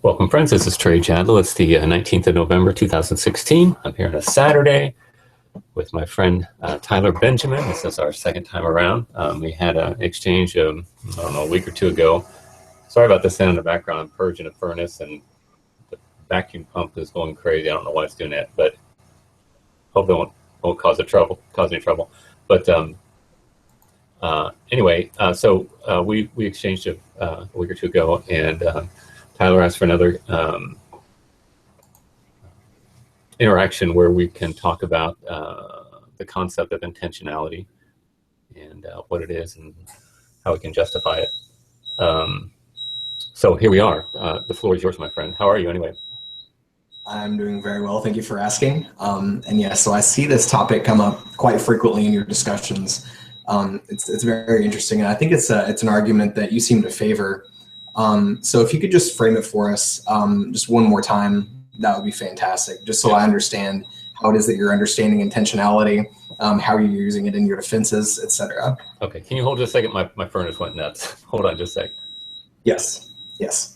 Welcome, friends. This is Trey Jadlow. It's the 19th of November, 2016. I'm here on a Saturday with my friend Tyler Benjamin. This is our second time around. We had an exchange, I don't know, a week or two ago. Sorry about the sound in the background. I'm purging a furnace, and the vacuum pump is going crazy. I don't know why it's doing that, but hope it won't cause any trouble. But anyway, so we exchanged a week or two ago, and Tyler asked for another interaction where we can talk about the concept of intentionality and what it is and how we can justify it. So here we are. The floor is yours, my friend. How are you anyway? I'm doing very well. Thank you for asking. And yeah, so I see this topic come up quite frequently in your discussions. It's very interesting, and I think it's an argument that you seem to favor. So if you could just frame it for us just one more time, that would be fantastic, just so I understand how it is that you're understanding intentionality, how you're using it in your defenses, etc. Okay, can you hold just a second? My furnace went nuts. Hold on just a sec. Yes, yes.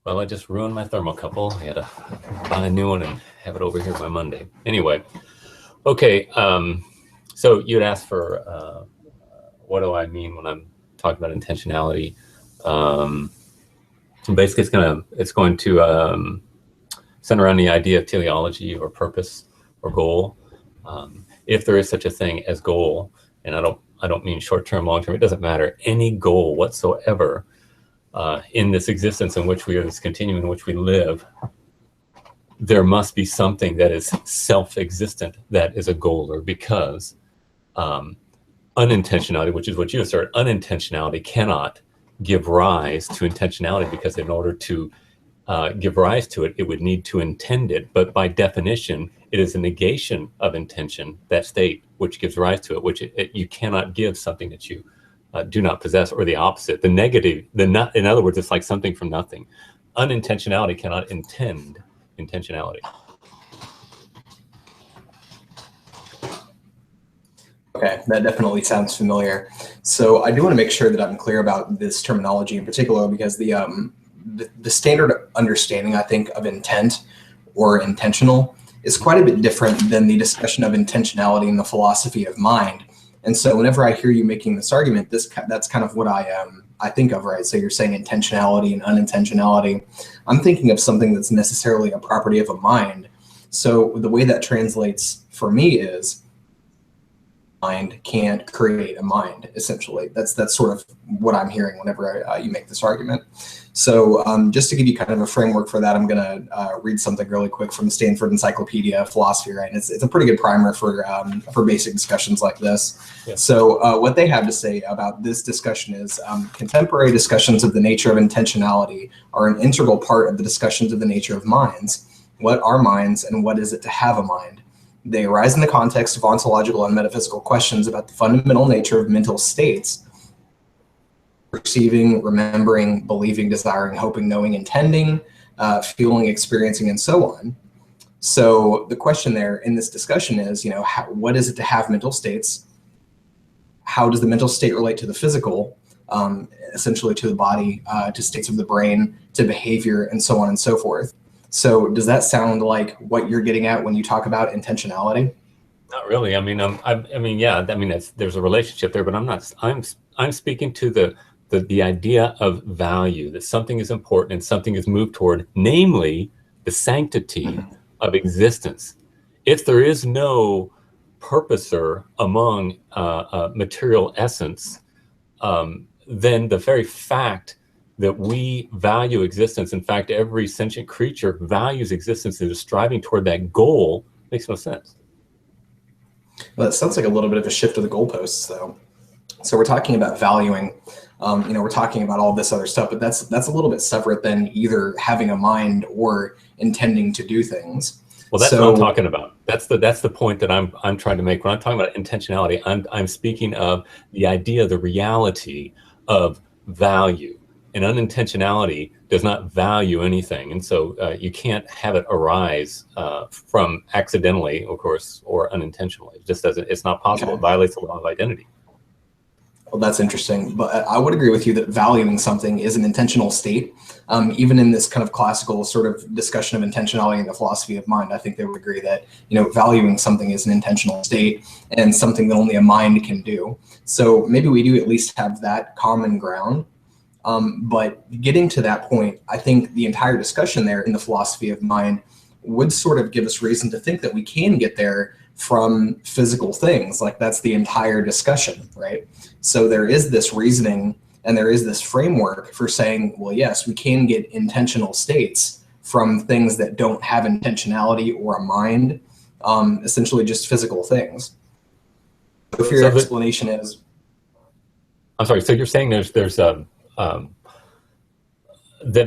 Well, I just ruined my thermocouple. I had to buy a new one and have it over here by Monday. Anyway, okay, so you'd asked for what do I mean when I'm talking about intentionality. Basically, it's going to center around the idea of teleology or purpose or goal. If there is such a thing as goal, and I don't mean short-term, long-term, it doesn't matter, any goal whatsoever in this existence in which we are, this continuum in which we live, there must be something that is self-existent that is a goal, or because unintentionality, which is what you assert, unintentionality cannot give rise to intentionality, because in order to give rise to it, it would need to intend it. But by definition, it is a negation of intention, that state which gives rise to it, which you cannot give something that you do not possess, or the opposite, the negative, in other words, it's like something from nothing. Unintentionality cannot intend intentionality. Okay, that definitely sounds familiar. So I do want to make sure that I'm clear about this terminology in particular, because the standard understanding, I think, of intent or intentional is quite a bit different than the discussion of intentionality in the philosophy of mind. And so whenever I hear you making this argument, that's kind of what I think of, right? So you're saying intentionality and unintentionality. I'm thinking of something that's necessarily a property of a mind. So the way that translates for me is mind can't create a mind, essentially. That's sort of what I'm hearing whenever you make this argument. So just to give you kind of a framework for that, I'm going to read something really quick from the Stanford Encyclopedia of Philosophy, right? And it's a pretty good primer for basic discussions like this. Yeah. So what they have to say about this discussion is contemporary discussions of the nature of intentionality are an integral part of the discussions of the nature of minds. What are minds, and what is it to have a mind? They arise in the context of ontological and metaphysical questions about the fundamental nature of mental states: perceiving, remembering, believing, desiring, hoping, knowing, intending, feeling, experiencing, and so on. So the question there in this discussion is, what is it to have mental states? How does the mental state relate to the physical, essentially to the body, to states of the brain, to behavior, and so on and so forth? So does that sound like what you're getting at when you talk about intentionality? Not really. I mean, yeah. I mean, there's a relationship there, but I'm not. I'm speaking to the idea of value, that something is important and something is moved toward, namely the sanctity of existence. If there is no purposer among material essence, then the very fact that we value existence, in fact, every sentient creature values existence and is striving toward that goal, makes no sense. Well, it sounds like a little bit of a shift of the goalposts, though. So we're talking about valuing, we're talking about all this other stuff, but that's a little bit separate than either having a mind or intending to do things. Well, that's what I'm talking about. That's the point that I'm trying to make. When I'm talking about intentionality, I'm speaking of the idea, the reality of value. And unintentionality does not value anything, and so you can't have it arise from accidentally, of course, or unintentionally. It just doesn't. It's not possible. Okay. It violates the law of identity. Well, that's interesting, but I would agree with you that valuing something is an intentional state. Even in this kind of classical sort of discussion of intentionality in the philosophy of mind, I think they would agree that valuing something is an intentional state and something that only a mind can do. So maybe we do at least have that common ground. But getting to that point, I think the entire discussion there in the philosophy of mind would sort of give us reason to think that we can get there from physical things. Like, that's the entire discussion, right? So there is this reasoning and there is this framework for saying, well, yes, we can get intentional states from things that don't have intentionality or a mind, essentially just physical things. So if your explanation is... I'm sorry, so you're saying there's that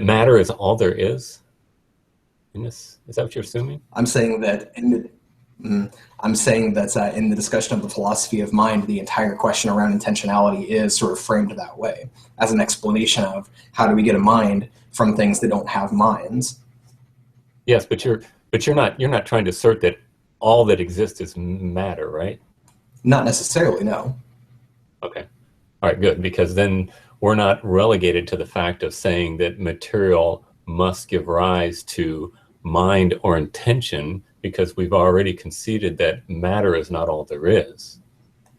matter is all there is in this? Is that what you're assuming? I'm saying that in the discussion of the philosophy of mind, the entire question around intentionality is sort of framed that way, as an explanation of how do we get a mind from things that don't have minds. Yes, but you're not trying to assert that all that exists is matter, right? Not necessarily, no. Okay. All right, good, because then we're not relegated to the fact of saying that material must give rise to mind or intention, because we've already conceded that matter is not all there is.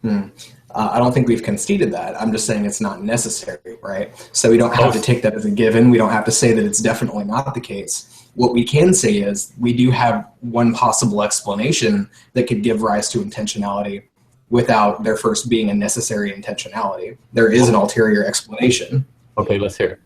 I don't think we've conceded that. I'm just saying it's not necessary, right? So we don't have to take that as a given. We don't have to say that it's definitely not the case. What we can say is we do have one possible explanation that could give rise to intentionality without there first being a necessary intentionality. There is an ulterior explanation. Okay, let's hear it.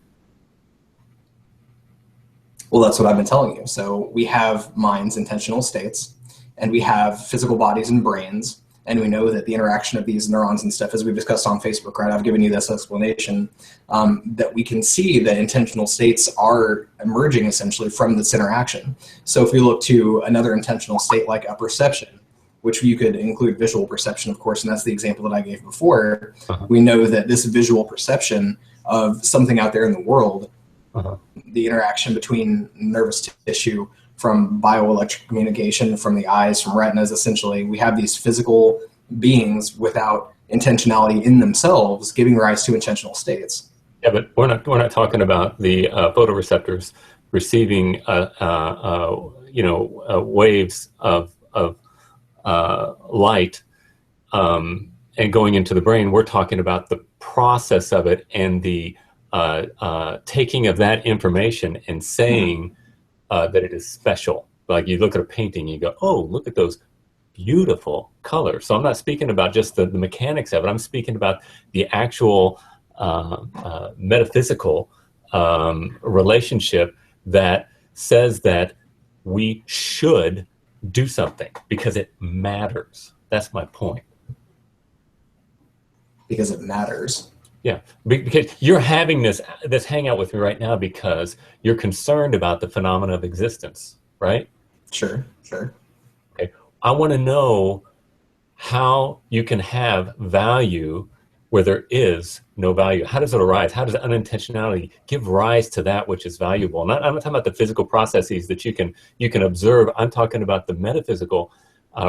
Well, that's what I've been telling you. So we have minds, intentional states, and we have physical bodies and brains, and we know that the interaction of these neurons and stuff, as we've discussed on Facebook, right? I've given you this explanation, that we can see that intentional states are emerging essentially from this interaction. So if we look to another intentional state like a perception, which you could include visual perception, of course, and that's the example that I gave before, we know that this visual perception of something out there in the world, the interaction between nervous tissue, from bioelectric communication, from the eyes, from retinas, essentially, we have these physical beings without intentionality in themselves giving rise to intentional states. Yeah, but we're not talking about the photoreceptors receiving waves of light and going into the brain. We're talking about the process of it and the taking of that information and saying that it is special. Like, you look at a painting and you go, oh, look at those beautiful colors. So I'm not speaking about just the mechanics of it. I'm speaking about the actual metaphysical relationship that says that we should do something because it matters. That's my point. Because it matters. Yeah, because you're having this hangout with me right now because you're concerned about the phenomena of existence, right? Sure. Okay. I want to know how you can have value where there is no value. How does it arise? How does unintentionality give rise to that which is valuable? I'm not talking about the physical processes that you can observe. I'm talking about the metaphysical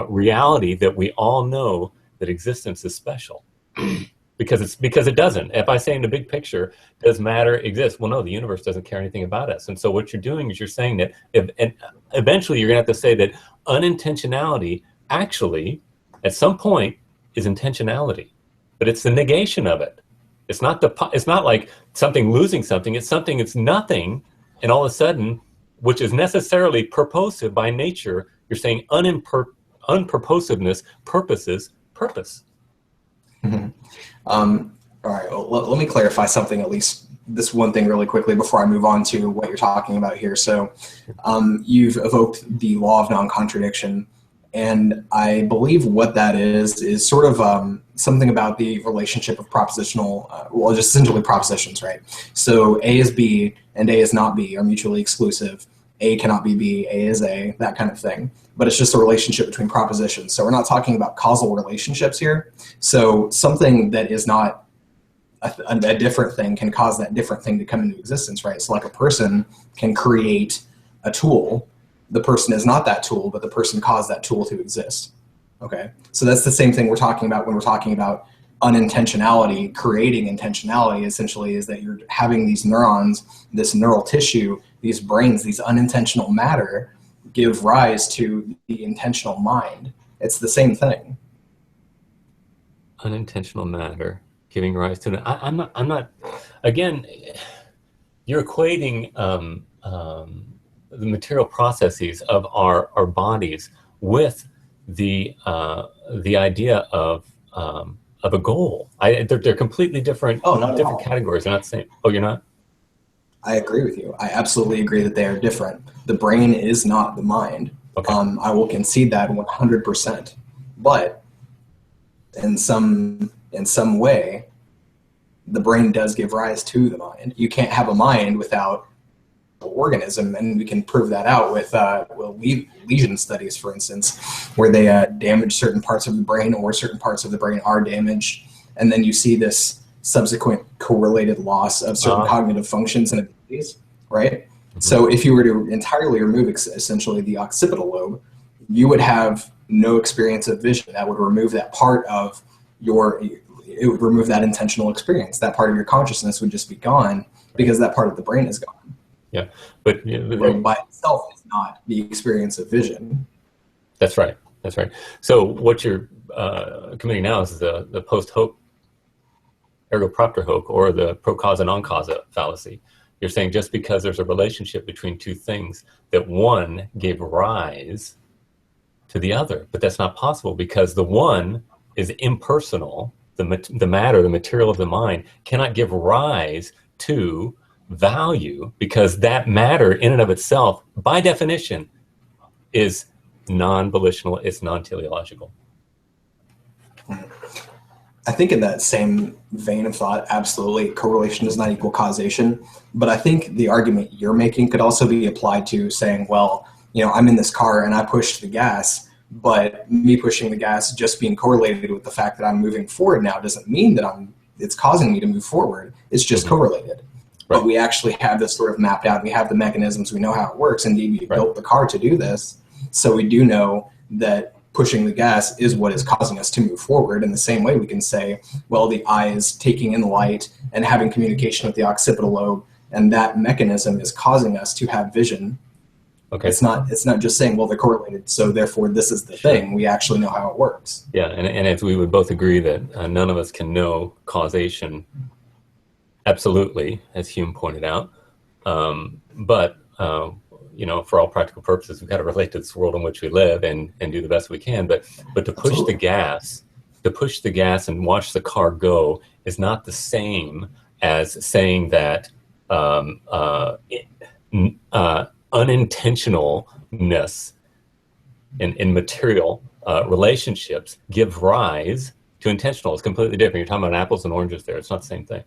reality that we all know that existence is special. because it doesn't. If I say in the big picture, does matter exist? Well, no, the universe doesn't care anything about us. And so what you're doing is you're saying that and eventually you're going to have to say that unintentionality actually at some point is intentionality, but it's the negation of it. It's not like something losing something. It's something it's nothing, and all of a sudden, which is necessarily purposive by nature, you're saying unpurposiveness purposes purpose. Mm-hmm. All right, well, let me clarify something, at least this one thing really quickly before I move on to what you're talking about here. So you've evoked the law of non-contradiction, and I believe what that is sort of something about the relationship of propositional, well, just essentially propositions, right? So A is B and A is not B are mutually exclusive. A cannot be B, A is A, that kind of thing. But it's just a relationship between propositions. So we're not talking about causal relationships here. So something that is not a different thing can cause that different thing to come into existence, right? So like a person can create a tool. The person is not that tool, but the person caused that tool to exist. Okay, so that's the same thing we're talking about when we're talking about unintentionality. Creating intentionality essentially is that you're having these neurons, this neural tissue, these brains, these unintentional matter give rise to the intentional mind. It's the same thing. Unintentional matter giving rise to I'm not again, you're equating the material processes of our bodies with the idea of a goal. They're completely different. Oh, not different categories. They're not the same. Oh, you're not? I agree with you. I absolutely agree that they are different. The brain is not the mind. Okay. I will concede that 100%. But in some way, the brain does give rise to the mind. You can't have a mind without an organism, and we can prove that out with lesion studies, for instance, where they damage certain parts of the brain, or certain parts of the brain are damaged, and then you see this subsequent correlated loss of certain cognitive functions and abilities, right? Mm-hmm. So if you were to entirely remove essentially the occipital lobe, you would have no experience of vision. That would remove that part of it would remove that intentional experience. That part of your consciousness would just be gone because that part of the brain is gone. Yeah, but by itself is not the experience of vision. That's right. That's right. So what you're committing now is the post hoc ergo propter hoc, or the pro causa non causa fallacy. You're saying just because there's a relationship between two things, that one gave rise to the other, but that's not possible because the one is impersonal. The matter, the material of the mind, cannot give rise to value because that matter in and of itself, by definition, is non-volitional, it's non-teleological. I think in that same vein of thought, absolutely, correlation does not equal causation. But I think the argument you're making could also be applied to saying, well, I'm in this car and I pushed the gas, but me pushing the gas just being correlated with the fact that I'm moving forward now doesn't mean that it's causing me to move forward. It's just correlated. Right. But we actually have this sort of mapped out. We have the mechanisms. We know how it works. Indeed, we built the car to do this. So we do know that pushing the gas is what is causing us to move forward. In the same way, we can say, well, the eye is taking in light and having communication with the occipital lobe, and that mechanism is causing us to have vision. Okay. It's not just saying, well, they're correlated, so therefore this is the thing. We actually know how it works. Yeah, and if we would both agree that none of us can know causation absolutely, as Hume pointed out, but for all practical purposes, we've got to relate to this world in which we live and do the best we can. But to push the gas, and watch the car go is not the same as saying that unintentionalness in material relationships give rise to intentional. It's completely different. You're talking about apples and oranges there. It's not the same thing.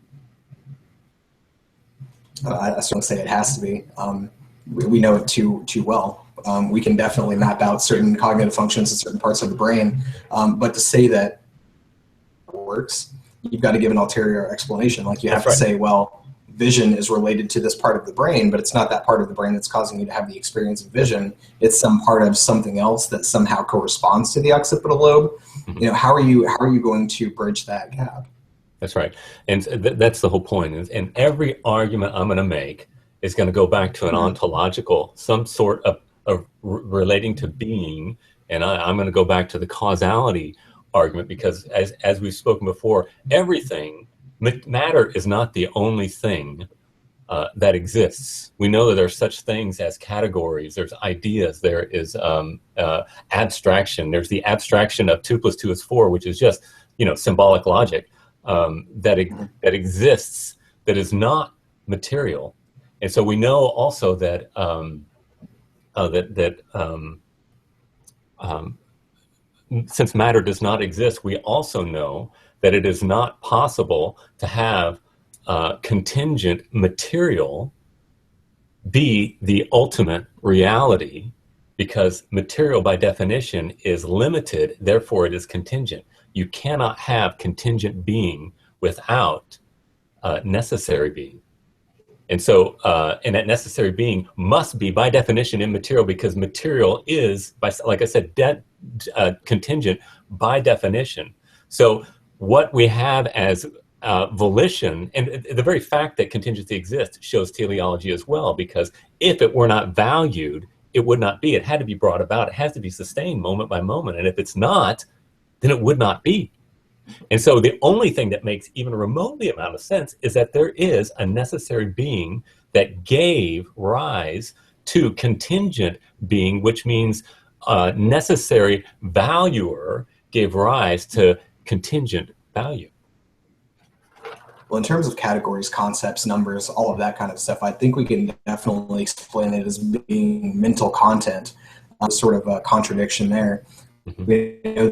I certainly say it has to be. We know it too well. We can definitely map out certain cognitive functions in certain parts of the brain. But to say that it works, you've got to give an ulterior explanation. Like you have to say, well, vision is related to this part of the brain, but it's not that part of the brain that's causing you to have the experience of vision. It's some part of something else that somehow corresponds to the occipital lobe. Mhm. You know, how are you going to bridge that gap? That's right. And that's the whole point. And every argument I'm going to make is going to go back to an ontological, some sort of relating to being. And I'm going to go back to the causality argument, because as we've spoken before, everything, matter is not the only thing that exists. We know that there's such things as categories, there's ideas, there is abstraction. There's the abstraction of 2 + 2 is 4, which is just, symbolic logic. That exists, that is not material. And so we know also that since matter does not exist, we also know that it is not possible to have contingent material be the ultimate reality, because material by definition is limited, therefore it is contingent. You cannot have contingent being without necessary being. And so, and that necessary being must be by definition immaterial, because material is, like I said, contingent by definition. So what we have as volition, and the very fact that contingency exists shows teleology as well, because if it were not valued, it would not be. It had to be brought about. It has to be sustained moment by moment. And if it's not, then it would not be. And so the only thing that makes even a remotely amount of sense is that there is a necessary being that gave rise to contingent being, which means necessary valuer gave rise to contingent value. Well, in terms of categories, concepts, numbers, all of that kind of stuff, I think we can definitely explain it as being mental content, sort of a contradiction there. Mm-hmm.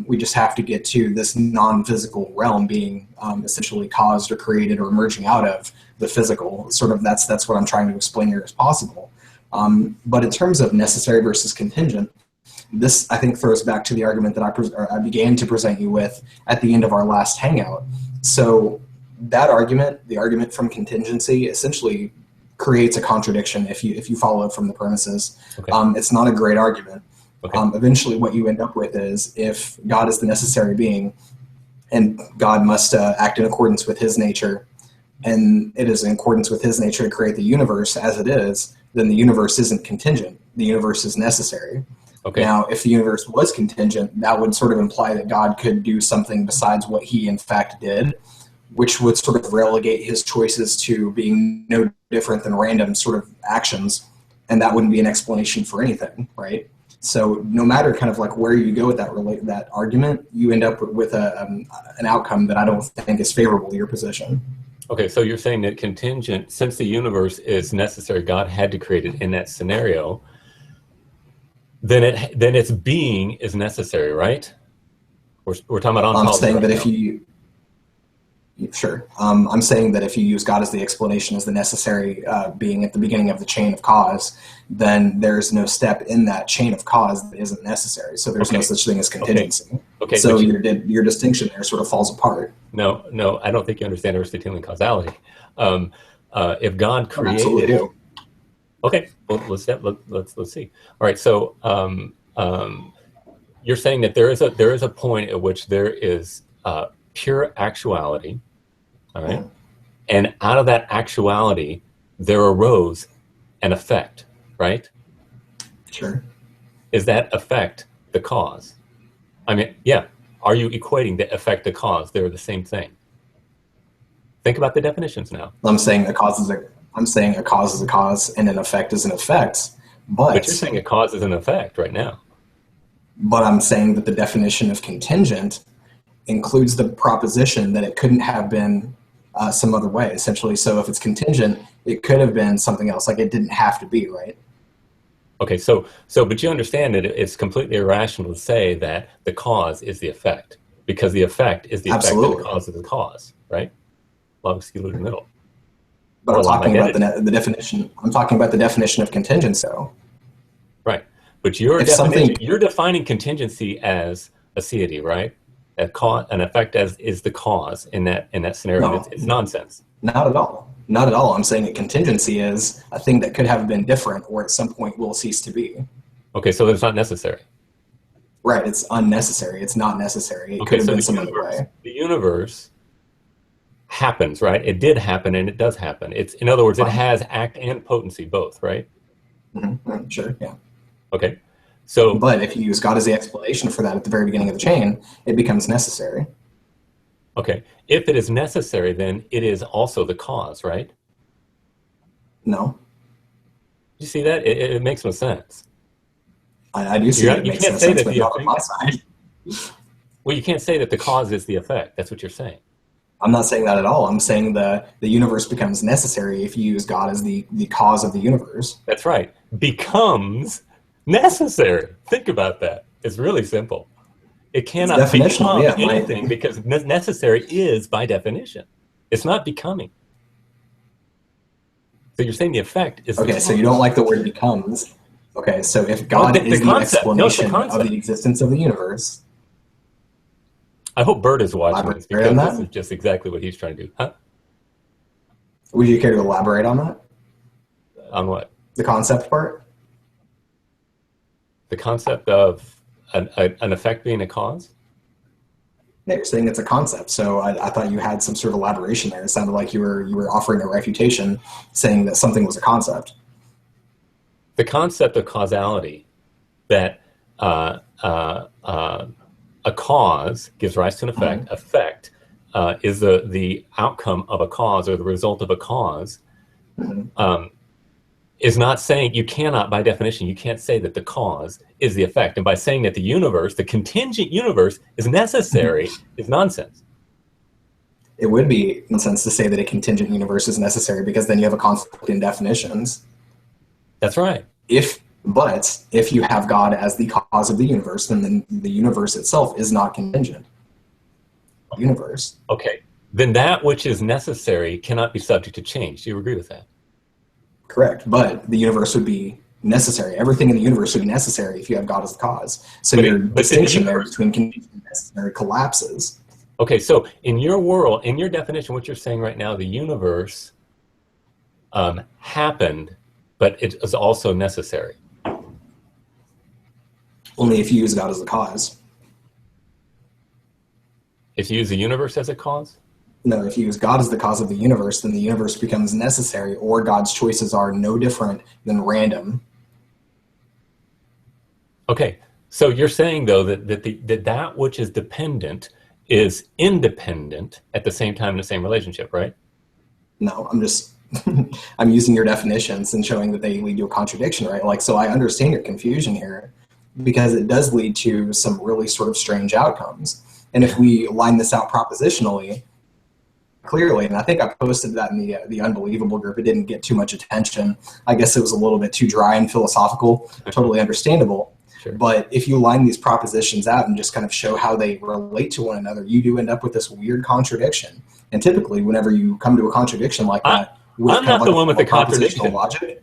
We just have to get to this non-physical realm being essentially caused or created or emerging out of the physical. Sort of that's what I'm trying to explain here as possible. But in terms of necessary versus contingent, this, I think, throws back to the argument that I began to present you with at the end of our last hangout. So that argument, the argument from contingency, essentially creates a contradiction if you follow it from the premises. Okay. It's not a great argument. Okay. Eventually what you end up with is, if God is the necessary being and God must act in accordance with his nature, and it is in accordance with his nature to create the universe as it is, then the universe isn't contingent. The universe is necessary. Okay. Now, if the universe was contingent, that would sort of imply that God could do something besides what he in fact did, which would sort of relegate his choices to being no different than random sort of actions, and that wouldn't be an explanation for anything, right? So no matter kind of like where you go with that argument, you end up with an outcome that I don't think is favorable to your position. Okay, so you're saying that contingent, since the universe is necessary, God had to create it in that scenario, then its being is necessary, right? We're talking about ontology. I'm saying that if you... Sure. I'm saying that if you use God as the explanation, as the necessary being at the beginning of the chain of cause, then there's no step in that chain of cause that isn't necessary. So there's no such thing as contingency. Okay. So your distinction there sort of falls apart. No, I don't think you understand Aristotelian causality. If God created... I absolutely do. Okay, well, let's see. All right, so you're saying that there is a point at which there is pure actuality. All right. And out of that actuality, there arose an effect, right? Sure. Is that effect the cause? I mean, yeah. Are you equating the effect to cause? They're the same thing. Think about the definitions now. I'm saying a cause is a cause and an effect is an effect. But you're saying a cause is an effect right now. But I'm saying that the definition of contingent includes the proposition that it couldn't have been some other way, essentially. So if it's contingent, it could have been something else. Like, it didn't have to be, right? Okay, but you understand that it's completely irrational to say that the cause is the effect, because the effect is the effect of the cause of the cause, right? Logos in the middle. But I'm talking about the definition. I'm talking about the definition of contingent, though. Right. But your If definition, something, you're defining contingency as a aseity, right? An effect as is the cause in that scenario. And no, it's nonsense. not at all. Not at all. I'm saying that contingency is a thing that could have been different or at some point will cease to be. Okay, so it's not necessary. Right. It's unnecessary. It's not necessary. It Okay, could have so been some other way. the universe happens, right? It did happen and it does happen. It's, in other words, it has act and potency both, right? Mm-hmm. Sure. Yeah. Okay. So, But if you use God as the explanation for that at the very beginning of the chain, it becomes necessary. okay. If it is necessary, then it is also the cause, right? No, You see that? It makes no sense. I do see that it You makes can't no say sense, that but the not on my effect, side. well, you can't say that the cause is the effect. That's what you're saying. I'm not saying that at all. I'm saying the universe becomes necessary if you use God as the cause of the universe. That's right. Becomes necessary. Think about that. It's really simple. It cannot definitional, become yeah, anything because necessary is by definition. It's not becoming. So you're saying the effect is Okay, the so you don't like the word becomes. Okay, so if No, God the is the concept. No, it's the explanation of concept. the existence of the universe, I hope Bert is watching this elaborate on because this that? is just exactly what he's trying to do. Huh? Would you care to elaborate on that? On what? The concept part? The concept of an effect being a cause? Yeah, you're saying it's a concept, so I thought you had some sort of elaboration there. It sounded like you were offering a refutation, saying that something was a concept. The concept of causality, that a cause gives rise to an effect. Mm-hmm. Effect is the outcome of a cause or the result of a cause. Mm-hmm. Is not saying, you cannot, by definition, you can't say that the cause is the effect. And by saying that the universe, the contingent universe, is necessary is nonsense. It would be nonsense to say that a contingent universe is necessary because then you have a conflict in definitions. That's right. But if you have God as the cause of the universe, then the universe itself is not contingent. Universe. Okay. Then that which is necessary cannot be subject to change. Do you agree with that? Correct. But the universe would be necessary. Everything in the universe would be necessary if you have God as the cause. So your distinction there between contingent and necessary collapses. Okay, so in your world, in your definition, what you're saying right now, the universe happened, but it is also necessary. Only if you use God as the cause. If you use the universe as a cause? No, if you use God as the cause of the universe, then the universe becomes necessary, or God's choices are no different than random. Okay, so you're saying, though, that which is dependent is independent at the same time in the same relationship, right? No, I'm using your definitions and showing that they lead to a contradiction, right? Like, so I understand your confusion here because it does lead to some really sort of strange outcomes. And if we line this out propositionally, clearly, and I think I posted that in the Unbelievable group. It didn't get too much attention. I guess it was a little bit too dry and philosophical, totally understandable. Sure. But if you line these propositions out and just kind of show how they relate to one another, you do end up with this weird contradiction. And typically, whenever you come to a contradiction like that, I'm not the one with the contradiction. Logic,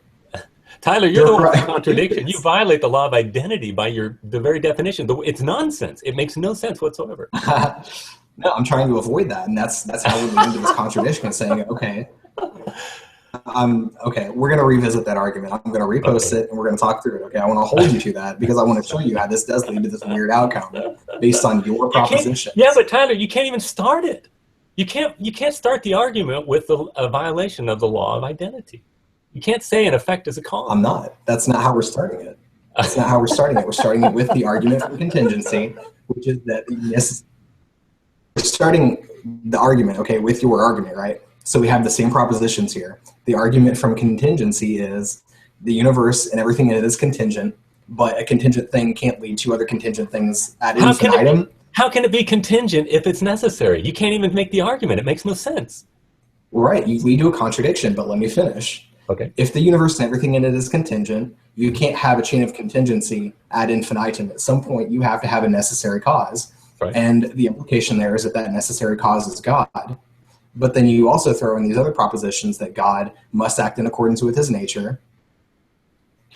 Tyler, you're the one with the right. contradiction. You violate the law of identity by the very definition. It's nonsense. It makes no sense whatsoever. No, I'm trying to avoid that, and that's how we lead into this contradiction, saying, okay, we're going to revisit that argument. I'm going to repost it, and we're going to talk through it. Okay, I want to hold you to that because I want to show you how this does lead to this weird outcome based on your proposition. Yeah, but Tyler, you can't even start it. You can't start the argument with a violation of the law of identity. You can't say an effect is a cause. I'm not. That's not how we're starting it. That's not how we're starting it. We're starting it with the argument from contingency, which is that we're starting the argument, okay, with your argument, right? So we have the same propositions here. The argument from contingency is the universe and everything in it is contingent, but a contingent thing can't lead to other contingent things ad infinitum. How can it be contingent if it's necessary? You can't even make the argument. It makes no sense. Right. You lead to a contradiction, but let me finish. Okay. If the universe and everything in it is contingent, you can't have a chain of contingency ad infinitum. At some point, you have to have a necessary cause. Right. And the implication there is that necessary cause is God. But then you also throw in these other propositions that God must act in accordance with his nature.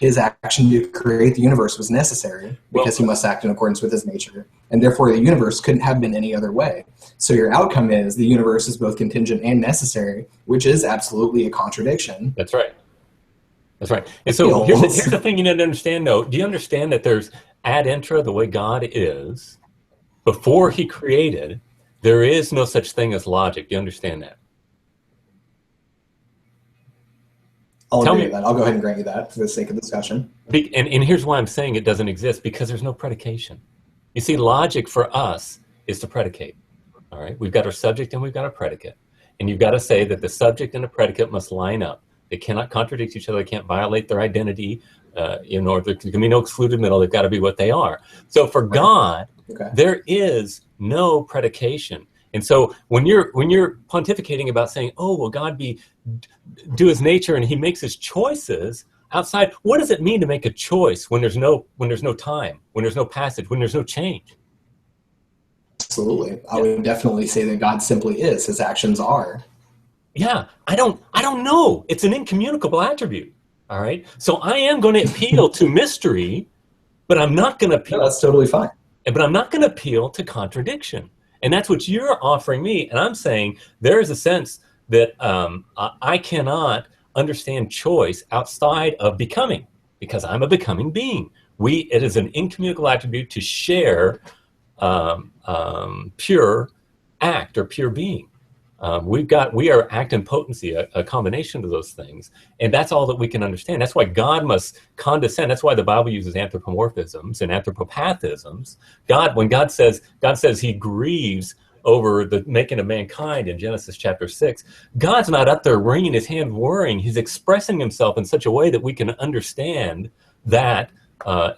his action to create the universe was necessary because he must act in accordance with his nature, and therefore the universe couldn't have been any other way. So your outcome is the universe is both contingent and necessary, which is absolutely a contradiction. That's right. That's right. And so here's the thing you need to understand, though. Do you understand that there's ad intra, the way God is, before he created, there is no such thing as logic. Do you understand that? I'll agree with that. I'll go ahead and grant you that for the sake of discussion. And here's why I'm saying it doesn't exist, because there's no predication. You see, logic for us is to predicate. All right? We've got our subject and we've got our predicate. And you've got to say that the subject and the predicate must line up. They cannot contradict each other. They can't violate their identity. There can be no excluded middle. They've got to be what they are. So for God, there is no predication. And so when you're pontificating about saying, oh, will God do his nature and he makes his choices outside, what does it mean to make a choice when there's no time, when there's no passage, when there's no change? Absolutely. I would definitely say that God simply is. His actions are. Yeah, I don't know. It's an incommunicable attribute. All right. So I am going to appeal to mystery, but I'm not going to appeal. No, that's totally fine. But I'm not going to appeal to contradiction. And that's what you're offering me. And I'm saying there is a sense that I cannot understand choice outside of becoming, because I'm a becoming being. It is an incommunicable attribute to share pure act or pure being. We are act and potency, a combination of those things, and that's all that we can understand. That's why God must condescend. That's why the Bible uses anthropomorphisms and anthropopathisms. When God says he grieves over the making of mankind in Genesis chapter 6, God's not up there wringing his hand worrying. He's expressing himself in such a way that we can understand that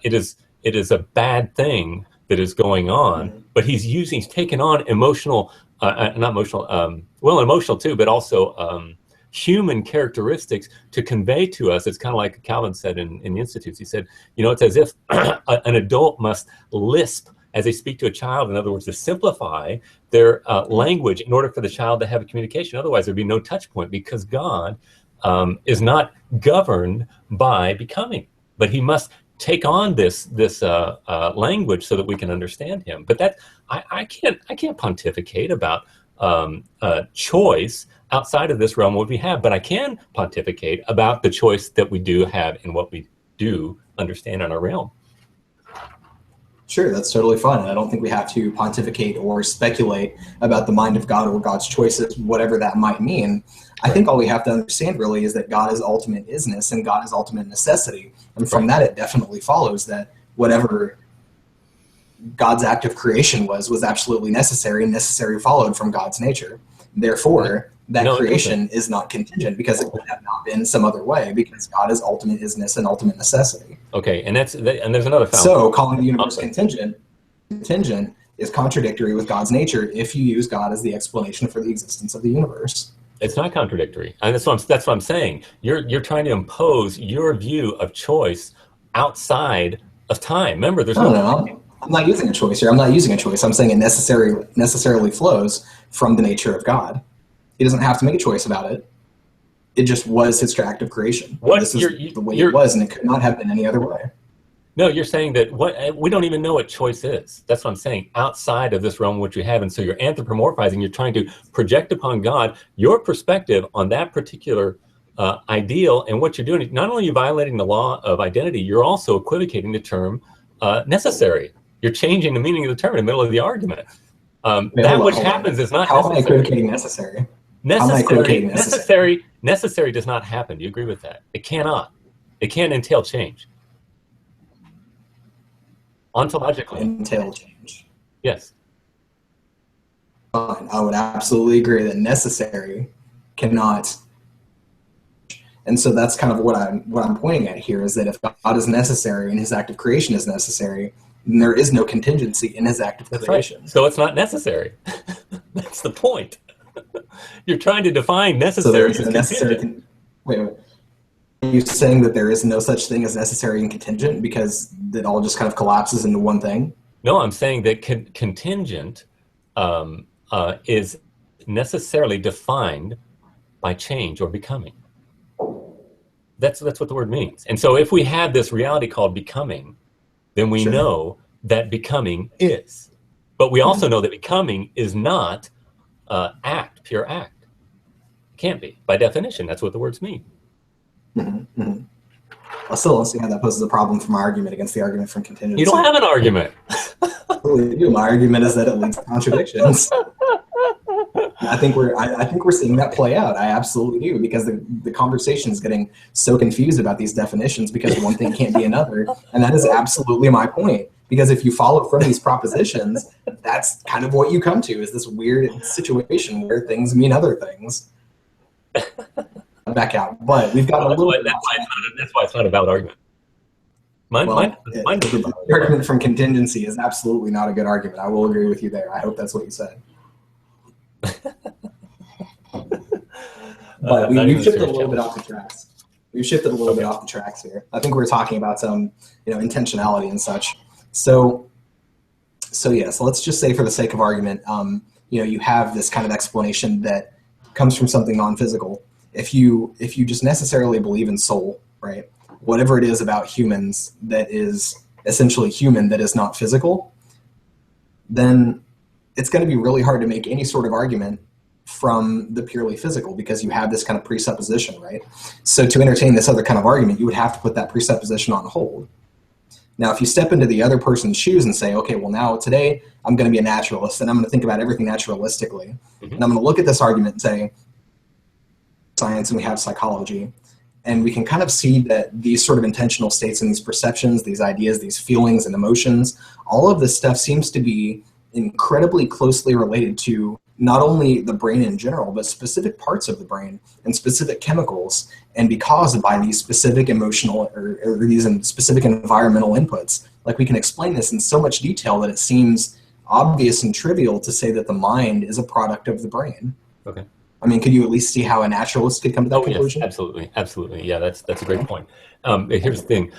it is a bad thing that is going on, but he's taken on emotional, emotional too, but also human characteristics to convey to us. It's kind of like Calvin said in the Institutes. He said, it's as if an adult must lisp as they speak to a child. In other words, to simplify their language in order for the child to have a communication. Otherwise, there'd be no touch point, because God is not governed by becoming, but he must take on this language so that we can understand him. But I can't pontificate about choice outside of this realm what we have, but I can pontificate about the choice that we do have and what we do understand in our realm. Sure, that's totally fine. And I don't think we have to pontificate or speculate about the mind of God or God's choices, whatever that might mean. I think all we have to understand really is that God is ultimate isness and God is ultimate necessity. And from that, it definitely follows that whatever God's act of creation was absolutely necessary, and necessary followed from God's nature. Therefore, that creation is not contingent, because it would have not been some other way, because God is ultimate isness and ultimate necessity. Okay, and there's another fountain. So calling the universe contingent is contradictory with God's nature if you use God as the explanation for the existence of the universe. It's not contradictory. And that's what I'm saying. You're trying to impose your view of choice outside of time. Remember, there's no. I'm not using a choice here. I'm not using a choice. I'm saying it necessarily flows from the nature of God. He doesn't have to make a choice about it. It just was his act of creation. This is the way it was, and it could not have been any other way. No, you're saying that we don't even know what choice is. That's what I'm saying, outside of this realm which we have. And so you're anthropomorphizing, you're trying to project upon God your perspective on that particular ideal. And what you're doing, not only are you violating the law of identity, you're also equivocating the term necessary. You're changing the meaning of the term in the middle of the argument. Happens is not necessary. How am I equivocating necessary? Necessary does not happen. Do you agree with that? It cannot. It can't entail change. Ontologically. Entail change. Yes. Fine. I would absolutely agree that necessary cannot. And so that's kind of what I'm pointing at here, is that if God is necessary and his act of creation is necessary, then there is no contingency in his act of creation. Right. So it's not necessary. That's the point. You're trying to define necessary as contingent. Wait. Are you saying that there is no such thing as necessary and contingent because it all just kind of collapses into one thing? No, I'm saying that contingent is necessarily defined by change or becoming. That's what the word means. And so if we have this reality called becoming, then we Sure. know that becoming is. But we also know that becoming is not pure act. It can't be. By definition, that's what the words mean. Mm-hmm. Mm-hmm. I still don't see how that poses a problem for my argument against the argument from contingency. You don't have an argument. My argument is that it leads to contradictions. I think we're seeing that play out. I absolutely do, because the conversation is getting so confused about these definitions because one thing can't be another, and that is absolutely my point. Because if you follow from these propositions, that's kind of what you come to, is this weird situation where things mean other things. Back out, but we've got a little. That's why it's not a valid argument. The argument from contingency is absolutely not a good argument. I will agree with you there. I hope that's what you said. But we've shifted a little bit off the tracks. We've shifted a little bit off the tracks here. I think we're talking about some, intentionality and such. So let's just say, for the sake of argument, you have this kind of explanation that comes from something non-physical. If you just necessarily believe in soul, right? Whatever it is about humans that is essentially human, that is not physical, then it's going to be really hard to make any sort of argument from the purely physical, because you have this kind of presupposition, right? So to entertain this other kind of argument, you would have to put that presupposition on hold. Now, if you step into the other person's shoes and say, okay, well, now today I'm going to be a naturalist and I'm going to think about everything naturalistically. And I'm going to look at this argument and say, science, and we have psychology, and we can kind of see that these sort of intentional states and these perceptions, these ideas, these feelings and emotions, all of this stuff seems to be incredibly closely related to not only the brain in general, but specific parts of the brain and specific chemicals, and be caused by these specific emotional or these specific environmental inputs. Like, we can explain this in so much detail that it seems obvious and trivial to say that the mind is a product of the brain. Okay. I mean, could you at least see how a naturalist could come to that conclusion? Yes, absolutely. Yeah, that's a great point. Here's the thing.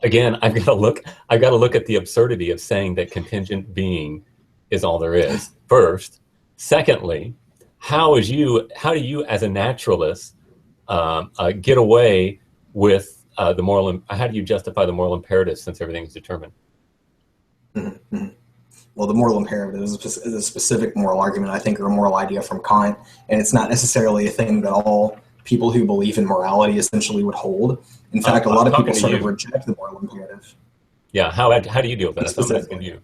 Again, I've got to look at the absurdity of saying that contingent being is all there is. First. Secondly, how do you as a naturalist get away with the moral? How do you justify the moral imperative, since everything is determined? Mm-hmm. Well, the moral imperative is a specific moral argument, I think, or a moral idea from Kant, and it's not necessarily a thing that all people who believe in morality essentially would hold. In fact, a lot of people sort of reject the moral imperative. Yeah, how do you deal with that? That's what I'm asking you.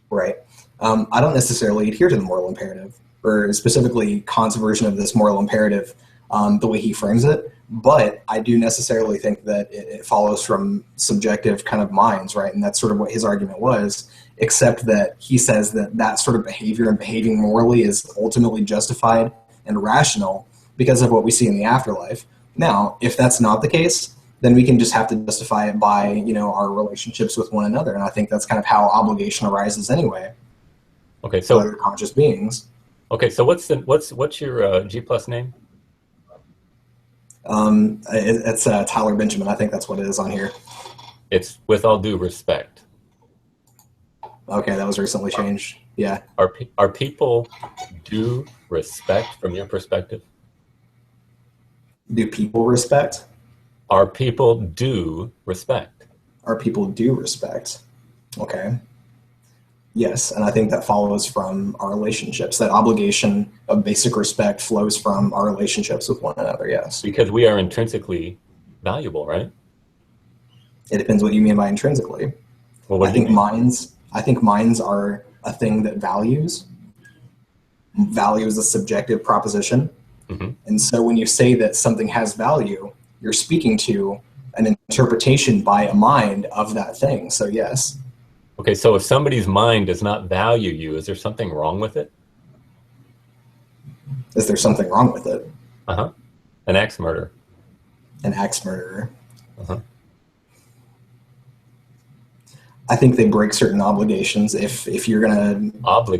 Right. I don't necessarily adhere to the moral imperative, or specifically Kant's version of this moral imperative, the way he frames it. But I do necessarily think that it follows from subjective kind of minds, right? And that's sort of what his argument was, except that he says that sort of behavior and behaving morally is ultimately justified and rational because of what we see in the afterlife. Now, if that's not the case, then we can just have to justify it by, our relationships with one another. And I think that's kind of how obligation arises anyway. Okay, so other conscious beings. Okay, so what's your G+ name? It's Tyler Benjamin. I think that's what it is on here. It's with all due respect. Okay, that was recently changed. Yeah. Are people due respect from your perspective? Do people respect? Are people due respect? Are people due respect? Okay. Yes, and I think that follows from our relationships. That obligation of basic respect flows from our relationships with one another, yes. Because we are intrinsically valuable, right? It depends what you mean by intrinsically. Well, what I think minds are a thing that values. Value is a subjective proposition. Mm-hmm. And so when you say that something has value, you're speaking to an interpretation by a mind of that thing. So yes. Okay, so if somebody's mind does not value you, is there something wrong with it? Is there something wrong with it? Uh-huh. An axe murderer. An axe murderer. Uh-huh. I think they break certain obligations. If you're gonna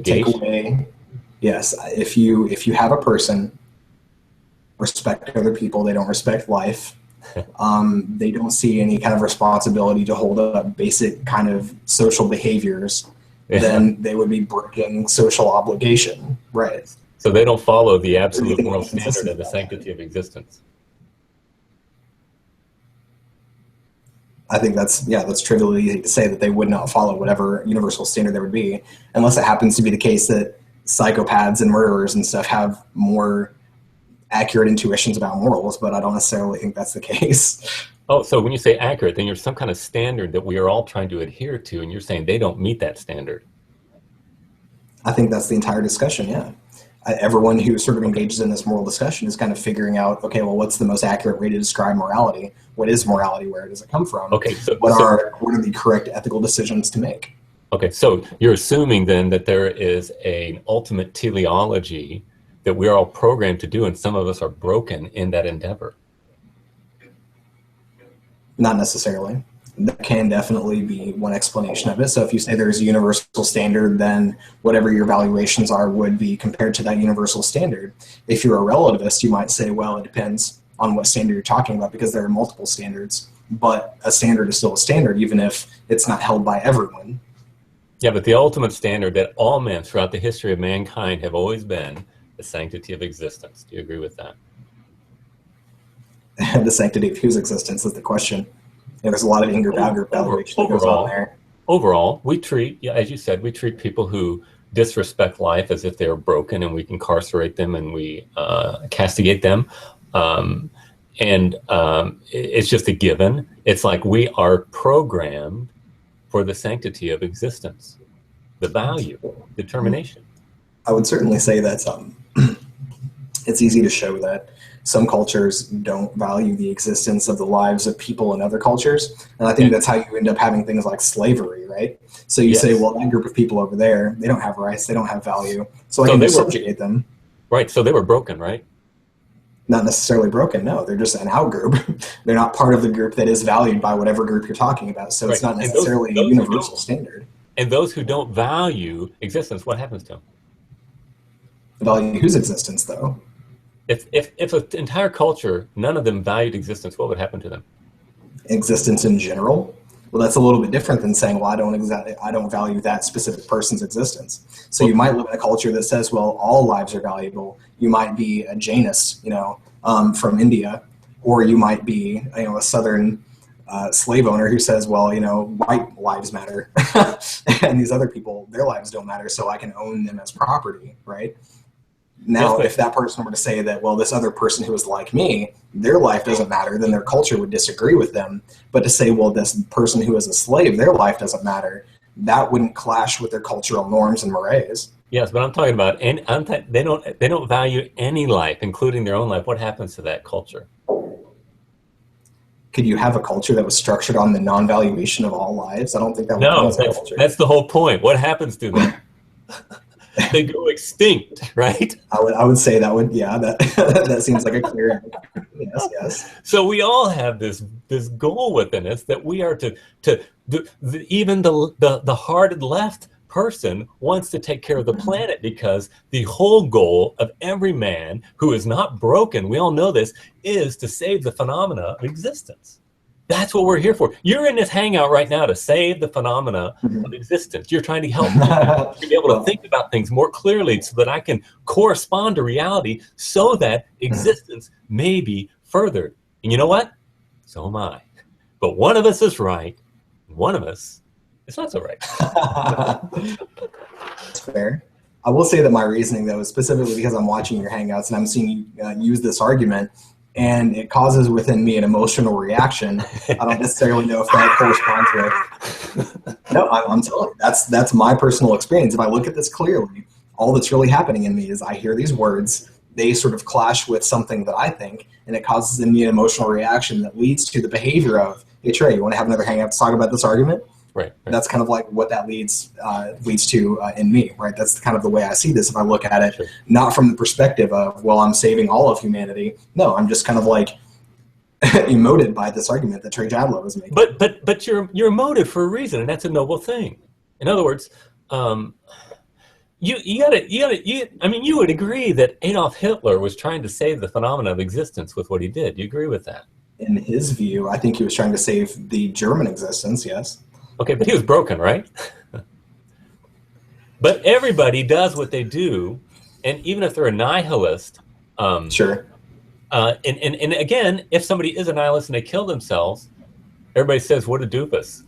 take away, yes. If you have a person respect other people, they don't respect life. They don't see any kind of responsibility to hold up basic kind of social behaviors, then they would be breaking social obligation, right? So they don't follow the absolute moral standard of the sanctity of existence. I think that's trivially easy to say that they would not follow whatever universal standard there would be, unless it happens to be the case that psychopaths and murderers and stuff have more accurate intuitions about morals, but I don't necessarily think that's the case. Oh, so when you say accurate, then there's some kind of standard that we are all trying to adhere to, and you're saying they don't meet that standard. I think that's the entire discussion, yeah. Everyone who sort of engages in this moral discussion is kind of figuring out, okay, well, what's the most accurate way to describe morality? What is morality? Where does it come from? Okay, what are the correct ethical decisions to make? Okay, so you're assuming then that there is an ultimate teleology that we're all programmed to do, and some of us are broken in that endeavor. Not necessarily. That can definitely be one explanation of it. So if you say there's a universal standard, then whatever your valuations are would be compared to that universal standard. If you're a relativist, you might say, well, it depends on what standard you're talking about, because there are multiple standards, but a standard is still a standard, even if it's not held by everyone. Yeah, but the ultimate standard that all men throughout the history of mankind have always been the sanctity of existence. Do you agree with that? The sanctity of whose existence is the question. And there's a lot of Inger-Bauer valuation that goes on there. Overall, we treat, as you said, we treat people who disrespect life as if they're broken, and we incarcerate them and we castigate them. It's just a given. It's like we are programmed for the sanctity of existence, the value, determination. I would certainly say that it's easy to show that some cultures don't value the existence of the lives of people in other cultures. And I think that's how you end up having things like slavery, right? So you say, well, that group of people over there, they don't have rights, they don't have value, so I can subjugate them. Right, so they were broken, right? Not necessarily broken, no. They're just an out-group. They're not part of the group that is valued by whatever group you're talking about. So it's not necessarily a universal standard. And those who don't value existence, what happens to them? Value whose existence, though? If an entire culture, none of them valued existence, what would happen to them? Existence in general? Well, that's a little bit different than saying, well, I don't value that specific person's existence. So you might live in a culture that says, well, all lives are valuable. You might be a Jainist, from India, or you might be, a Southern slave owner who says, well, white lives matter, and these other people, their lives don't matter, so I can own them as property, right? Now, if that person were to say that, well, this other person who is like me, their life doesn't matter, then their culture would disagree with them. But to say, well, this person who is a slave, their life doesn't matter, that wouldn't clash with their cultural norms and mores. Yes, but I'm talking about, they don't value any life, including their own life. What happens to that culture? Could you have a culture that was structured on the non-valuation of all lives? I don't think that would count as a culture. That's the whole point. What happens to them? They go extinct, right? I would say that would, that seems like a clear yes. So we all have this goal within us that we are even the hard left person wants to take care of the planet, because the whole goal of every man who is not broken, we all know this, is to save the phenomena of existence. That's what we're here for. You're in this hangout right now to save the phenomena of existence. You're trying to help me to be able to think about things more clearly so that I can correspond to reality, so that existence may be furthered. And you know what? So am I. But one of us is right. One of us is not so right. That's fair. I will say that my reasoning, though, is specifically because I'm watching your hangouts and I'm seeing you use this argument, and it causes within me an emotional reaction. I don't necessarily know if that corresponds with. No, I'm telling you, that's my personal experience. If I look at this clearly, all that's really happening in me is I hear these words, they sort of clash with something that I think, and it causes in me an emotional reaction that leads to the behavior of, hey, Trey, you want to have another hangout to talk about this argument? Right. That's kind of like what that leads to in me, right? That's kind of the way I see this. If I look at it, not from the perspective of, well, I'm saving all of humanity. No, I'm just kind of like emoted by this argument that Trey Jadlow is making. But you're emoted for a reason, and that's a noble thing. In other words, you would agree that Adolf Hitler was trying to save the phenomena of existence with what he did. Do you agree with that? In his view, I think he was trying to save the German existence, yes. Okay, but he was broken, right? But everybody does what they do, and even if they're a nihilist, sure. And again, if somebody is a nihilist and they kill themselves, everybody says, "What a doofus."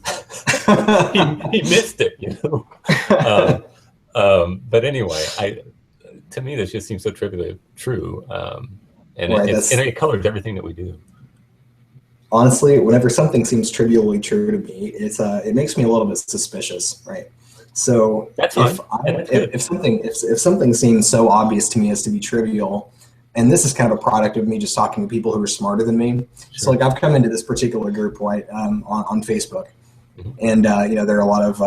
he missed it, you know. But anyway, to me, this just seems so trivially true, and Right, it colors everything that we do. Honestly, whenever something seems trivially true to me, it makes me a little bit suspicious, right? So That's fine. if something seems so obvious to me as to be trivial, and this is kind of a product of me just talking to people who are smarter than me. Sure. So like I've come into this particular group, right, on Facebook, and there are a lot of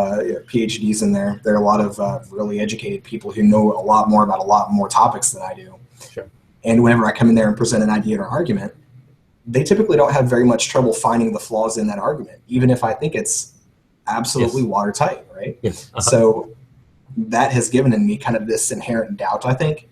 PhDs in there. There are a lot of really educated people who know a lot more about a lot more topics than I do. Sure. And whenever I come in there and present an idea or argument, they typically don't have very much trouble finding the flaws in that argument, even if I think it's absolutely watertight, right? Yes. So that has given in me kind of this inherent doubt, I think,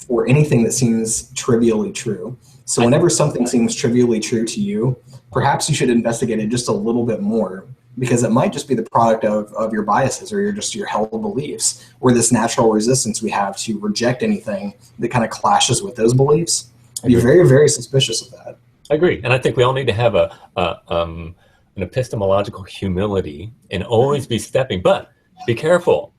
for anything that seems trivially true. So whenever something seems trivially true to you, perhaps you should investigate it just a little bit more, because it might just be the product of your biases or your held beliefs, or this natural resistance we have to reject anything that kind of clashes with those beliefs. Be very, very suspicious of that. I agree. And I think we all need to have an epistemological humility and always be stepping, but be careful.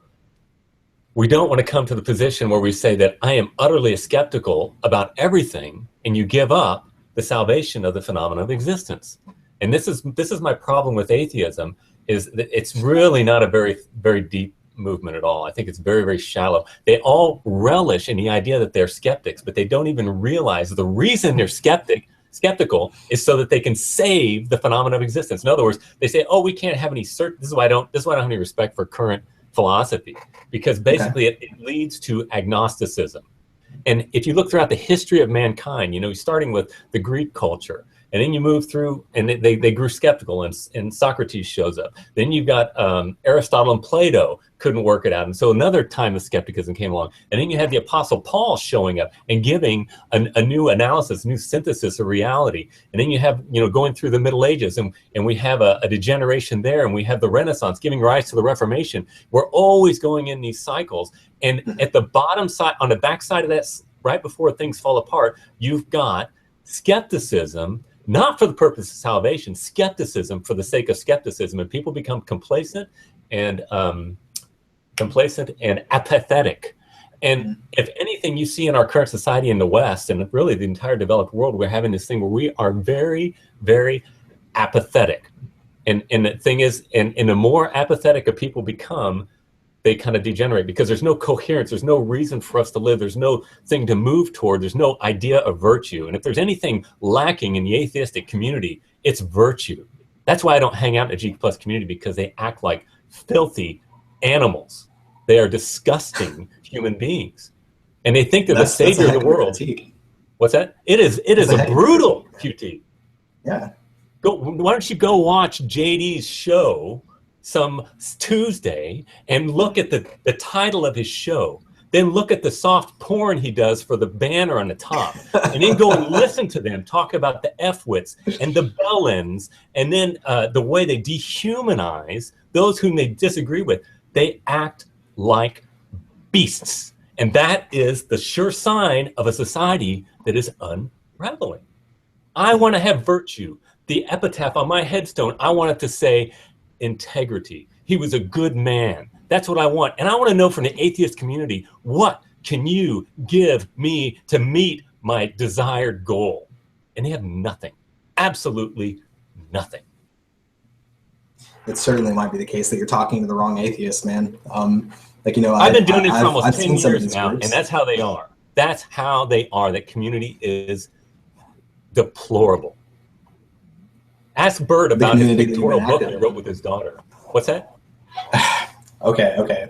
We don't want to come to the position where we say that I am utterly skeptical about everything, and you give up the salvation of the phenomenon of existence. And this is my problem with atheism, is that it's really not a very, very deep movement at all. I think it's very, very shallow. They all relish in the idea that they're skeptics, but they don't even realize the reason they're skeptical is so that they can save the phenomenon of existence. In other words, they say, "Oh, we can't have any certain." This is why I don't have any respect for current philosophy, because basically it leads to agnosticism. And if you look throughout the history of mankind, starting with the Greek culture, and then you move through, and they grew skeptical, and Socrates shows up. Then you've got Aristotle and Plato couldn't work it out, and so another time of skepticism came along. And then you had the Apostle Paul showing up and giving a new analysis, new synthesis of reality. And then you have, going through the Middle Ages, and we have a degeneration there, and we have the Renaissance giving rise to the Reformation. We're always going in these cycles. And at the bottom side, on the back side of that, right before things fall apart, you've got skepticism, not for the purpose of salvation, skepticism for the sake of skepticism, and people become complacent and apathetic. And if anything you see in our current society in the West, and really the entire developed world, we're having this thing where we are very, very apathetic. And the thing is, and the more apathetic a people become, they kind of degenerate, because there's no coherence, there's no reason for us to live, there's no thing to move toward, there's no idea of virtue. And if there's anything lacking in the atheistic community, it's virtue. That's why I don't hang out in a G+ community, because they act like filthy animals. They are disgusting human beings. And they think they're the savior of the world. What's that? It is a brutal critique. Yeah. Why don't you go watch JD's show some Tuesday and look at the title of his show, then look at the soft porn he does for the banner on the top, and then go and listen to them talk about the F-wits and the bell-ends, and then the way they dehumanize those whom they disagree with. They act like beasts, and that is the sure sign of a society that is unraveling. I want to have virtue. The epitaph on my headstone, I want it to say integrity. He was a good man. That's what I want. And I want to know from the atheist community, what can you give me to meet my desired goal? And they have nothing. Absolutely nothing. It certainly might be the case that you're talking to the wrong atheist, man. I've been doing it for almost 10 years now, and that's how they are. That's how they are. That community is deplorable. Ask Bert about his pictorial book he wrote with his daughter. What's that? Okay.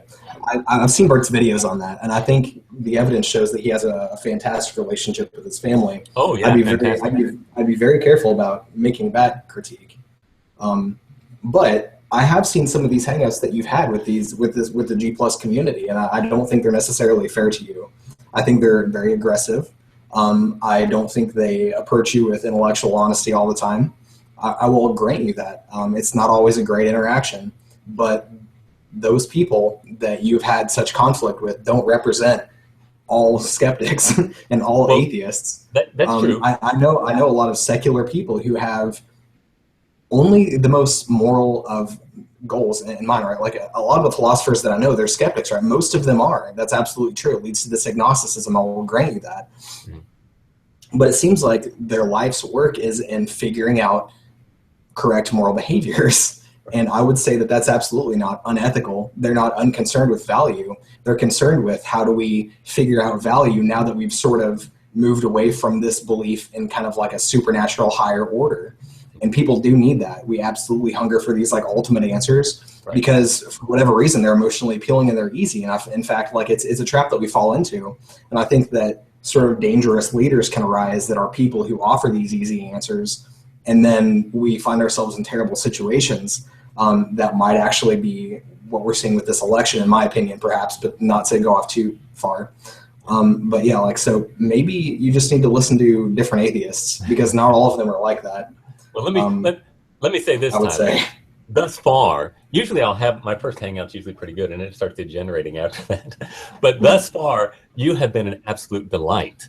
I've seen Bert's videos on that, and I think the evidence shows that he has a fantastic relationship with his family. Oh yeah, I'd be very careful about making that critique. But I have seen some of these hangouts that you've had with the G+ community, and I don't think they're necessarily fair to you. I think they're very aggressive. I don't think they approach you with intellectual honesty all the time. I will grant you that. It's not always a great interaction, but those people that you've had such conflict with don't represent all skeptics and all atheists. That's true. I know a lot of secular people who have only the most moral of goals in mind, right? Like a lot of the philosophers that I know, they're skeptics, right? Most of them are. That's absolutely true. It leads to this agnosticism. I will grant you that. But it seems like their life's work is in figuring out correct moral behaviors. And I would say that that's absolutely not unethical. They're not unconcerned with value. They're concerned with how do we figure out value now that we've sort of moved away from this belief in kind of like a supernatural higher order. And people do need that. We absolutely hunger for these like ultimate answers, right? Because for whatever reason, they're emotionally appealing and they're easy. And in fact, like it's a trap that we fall into. And I think that sort of dangerous leaders can arise that are people who offer these easy answers. And then we find ourselves in terrible situations that might actually be what we're seeing with this election, in my opinion, perhaps, but not to go off too far. But yeah, like, so maybe you just need to listen to different atheists because not all of them are like that. Well, let me say this. I would time. say Thus far, usually I'll have my first hangout's usually pretty good, and it starts degenerating after that. But thus far, you have been an absolute delight.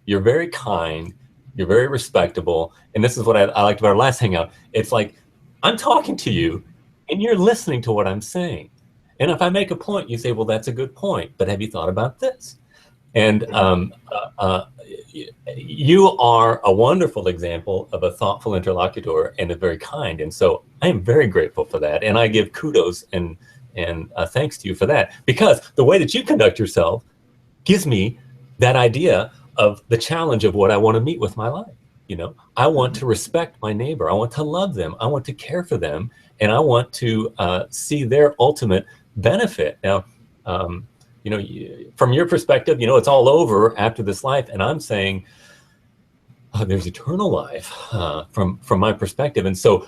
You're very kind. You're very respectable. And this is what I liked about our last hangout. It's like I'm talking to you, and you're listening to what I'm saying. And if I make a point, you say, "Well, that's a good point, but have you thought about this?" And you are a wonderful example of a thoughtful interlocutor and a very kind. And so I am very grateful for that. And I give kudos and thanks to you for that, because the way that you conduct yourself gives me that idea of the challenge of what I want to meet with my life. You know, I want to respect my neighbor. I want to love them. I want to care for them. And I want to see their ultimate benefit. Now, you know, from your perspective, you know, it's all over after this life. And I'm saying there's eternal life from my perspective. And so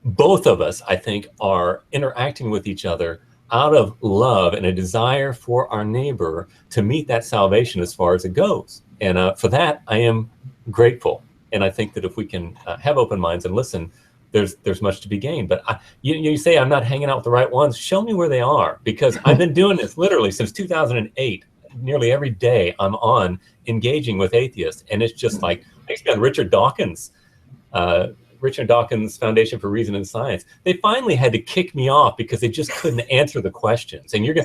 both of us, I think, are interacting with each other out of love and a desire for our neighbor to meet that salvation as far as it goes. And for that, I am grateful. And I think that if we can have open minds and listen, there's much to be gained. But you say I'm not hanging out with the right ones. Show me where they are, because I've been doing this literally since 2008. Nearly every day I'm on engaging with atheists, and it's just like I used to be on Richard Dawkins' Foundation for Reason and Science. They finally had to kick me off because they just couldn't answer the questions. And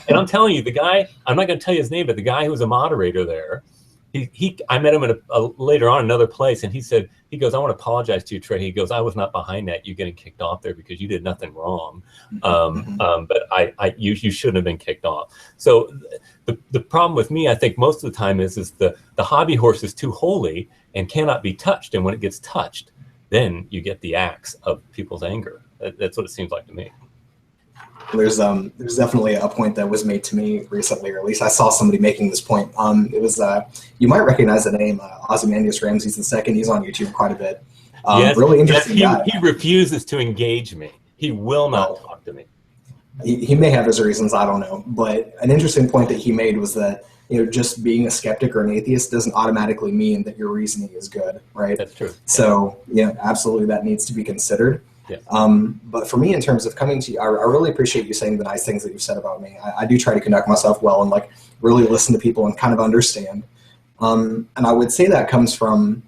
I'm telling you, the guy, I'm not going to tell you his name, but the guy who was a moderator there, I met him at later on another place, and he goes, "I want to apologize to you, Trey." He goes, "I was not behind that, you getting kicked off there, because you did nothing wrong. But you shouldn't have been kicked off." So the problem with me, I think most of the time is the hobby horse is too holy and cannot be touched. And when it gets touched, then you get the axe of people's anger. That's what it seems like to me. there's definitely a point that was made to me recently, or at least I saw somebody making this point. It was you might recognize the name Ozymandias Ramses II. He's on YouTube quite a bit. Yes, really interesting guy. He refuses to engage me. He will not talk to me. He may have his reasons, I don't know. But an interesting point that he made was that, you know, just being a skeptic or an atheist doesn't automatically mean that your reasoning is good, right? That's true. So, yeah, absolutely that needs to be considered. Yeah. But for me, in terms of coming to you, I really appreciate you saying the nice things that you've said about me. I do try to conduct myself well and like really listen to people and kind of understand. And I would say that comes from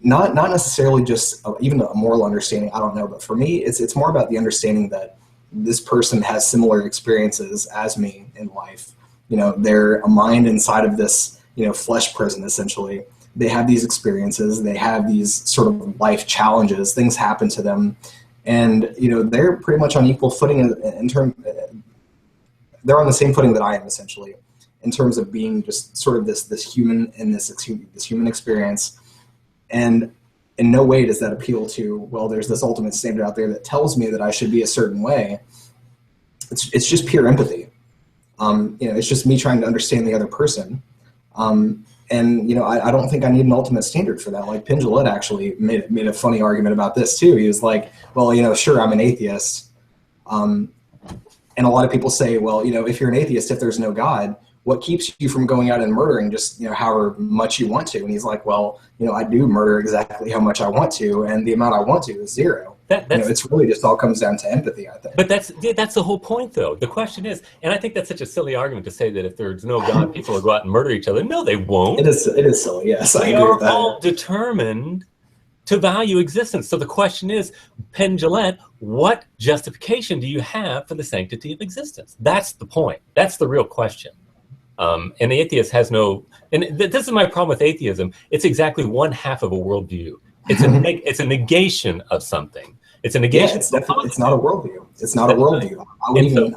not necessarily just even a moral understanding. I don't know, but for me, it's more about the understanding that this person has similar experiences as me in life. You know, they're a mind inside of this, you know, flesh prison, essentially. They have these experiences, they have these sort of life challenges, things happen to them. And, you know, they're pretty much on equal footing they're on the same footing that I am, essentially, in terms of being just sort of this human in this human experience. And in no way does that appeal to, well, there's this ultimate standard out there that tells me that I should be a certain way. It's just pure empathy. You know, it's just me trying to understand the other person. And, you know, I don't think I need an ultimate standard for that. Like Penn Jillette actually made a funny argument about this too. He was like, well, you know, sure, I'm an atheist. And a lot of people say, well, you know, if you're an atheist, if there's no God, what keeps you from going out and murdering just, you know, however much you want to? And he's like, well, you know, I do murder exactly how much I want to, and the amount I want to is zero. You know, it's really just all comes down to empathy, I think. But that's the whole point, though. The question is, and I think that's such a silly argument to say that if there's no God, people will go out and murder each other. No, they won't. It is silly, yes. I We agree are with that. all determined to value existence. So the question is, Penn Jillette, what justification do you have for the sanctity of existence? That's the point. That's the real question. And the atheist has no, and this is my problem with atheism. It's exactly one half of a worldview. It's a negation of something. It's a negation. Yeah, it's definitely, it's not a worldview. It's not a worldview. I would go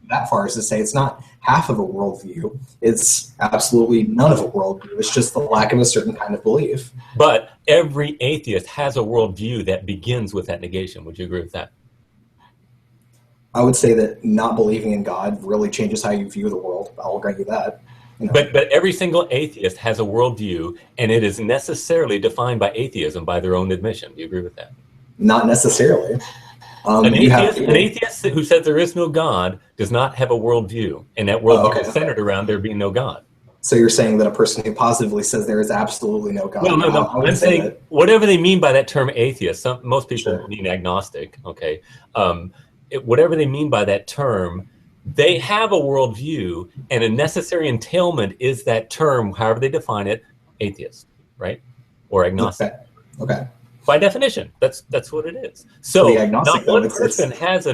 that far as to say it's not half of a worldview. It's absolutely none of a worldview. It's just the lack of a certain kind of belief. But every atheist has a worldview that begins with that negation. Would you agree with that? I would say that not believing in God really changes how you view the world. I'll grant you that. You know. But every single atheist has a worldview, and it is necessarily defined by atheism by their own admission. Do you agree with that? Not necessarily. An atheist who says there is no God does not have a worldview, and that worldview is centered around there being no God. So you're saying that a person who positively says there is absolutely no God. Well, no. I'm saying that whatever they mean by that term atheist, most people mean agnostic, okay? Whatever they mean by that term, they have a worldview, and a necessary entailment is that term, however they define it, atheist, right? Or agnostic. Okay. By definition, that's what it is. So not one person has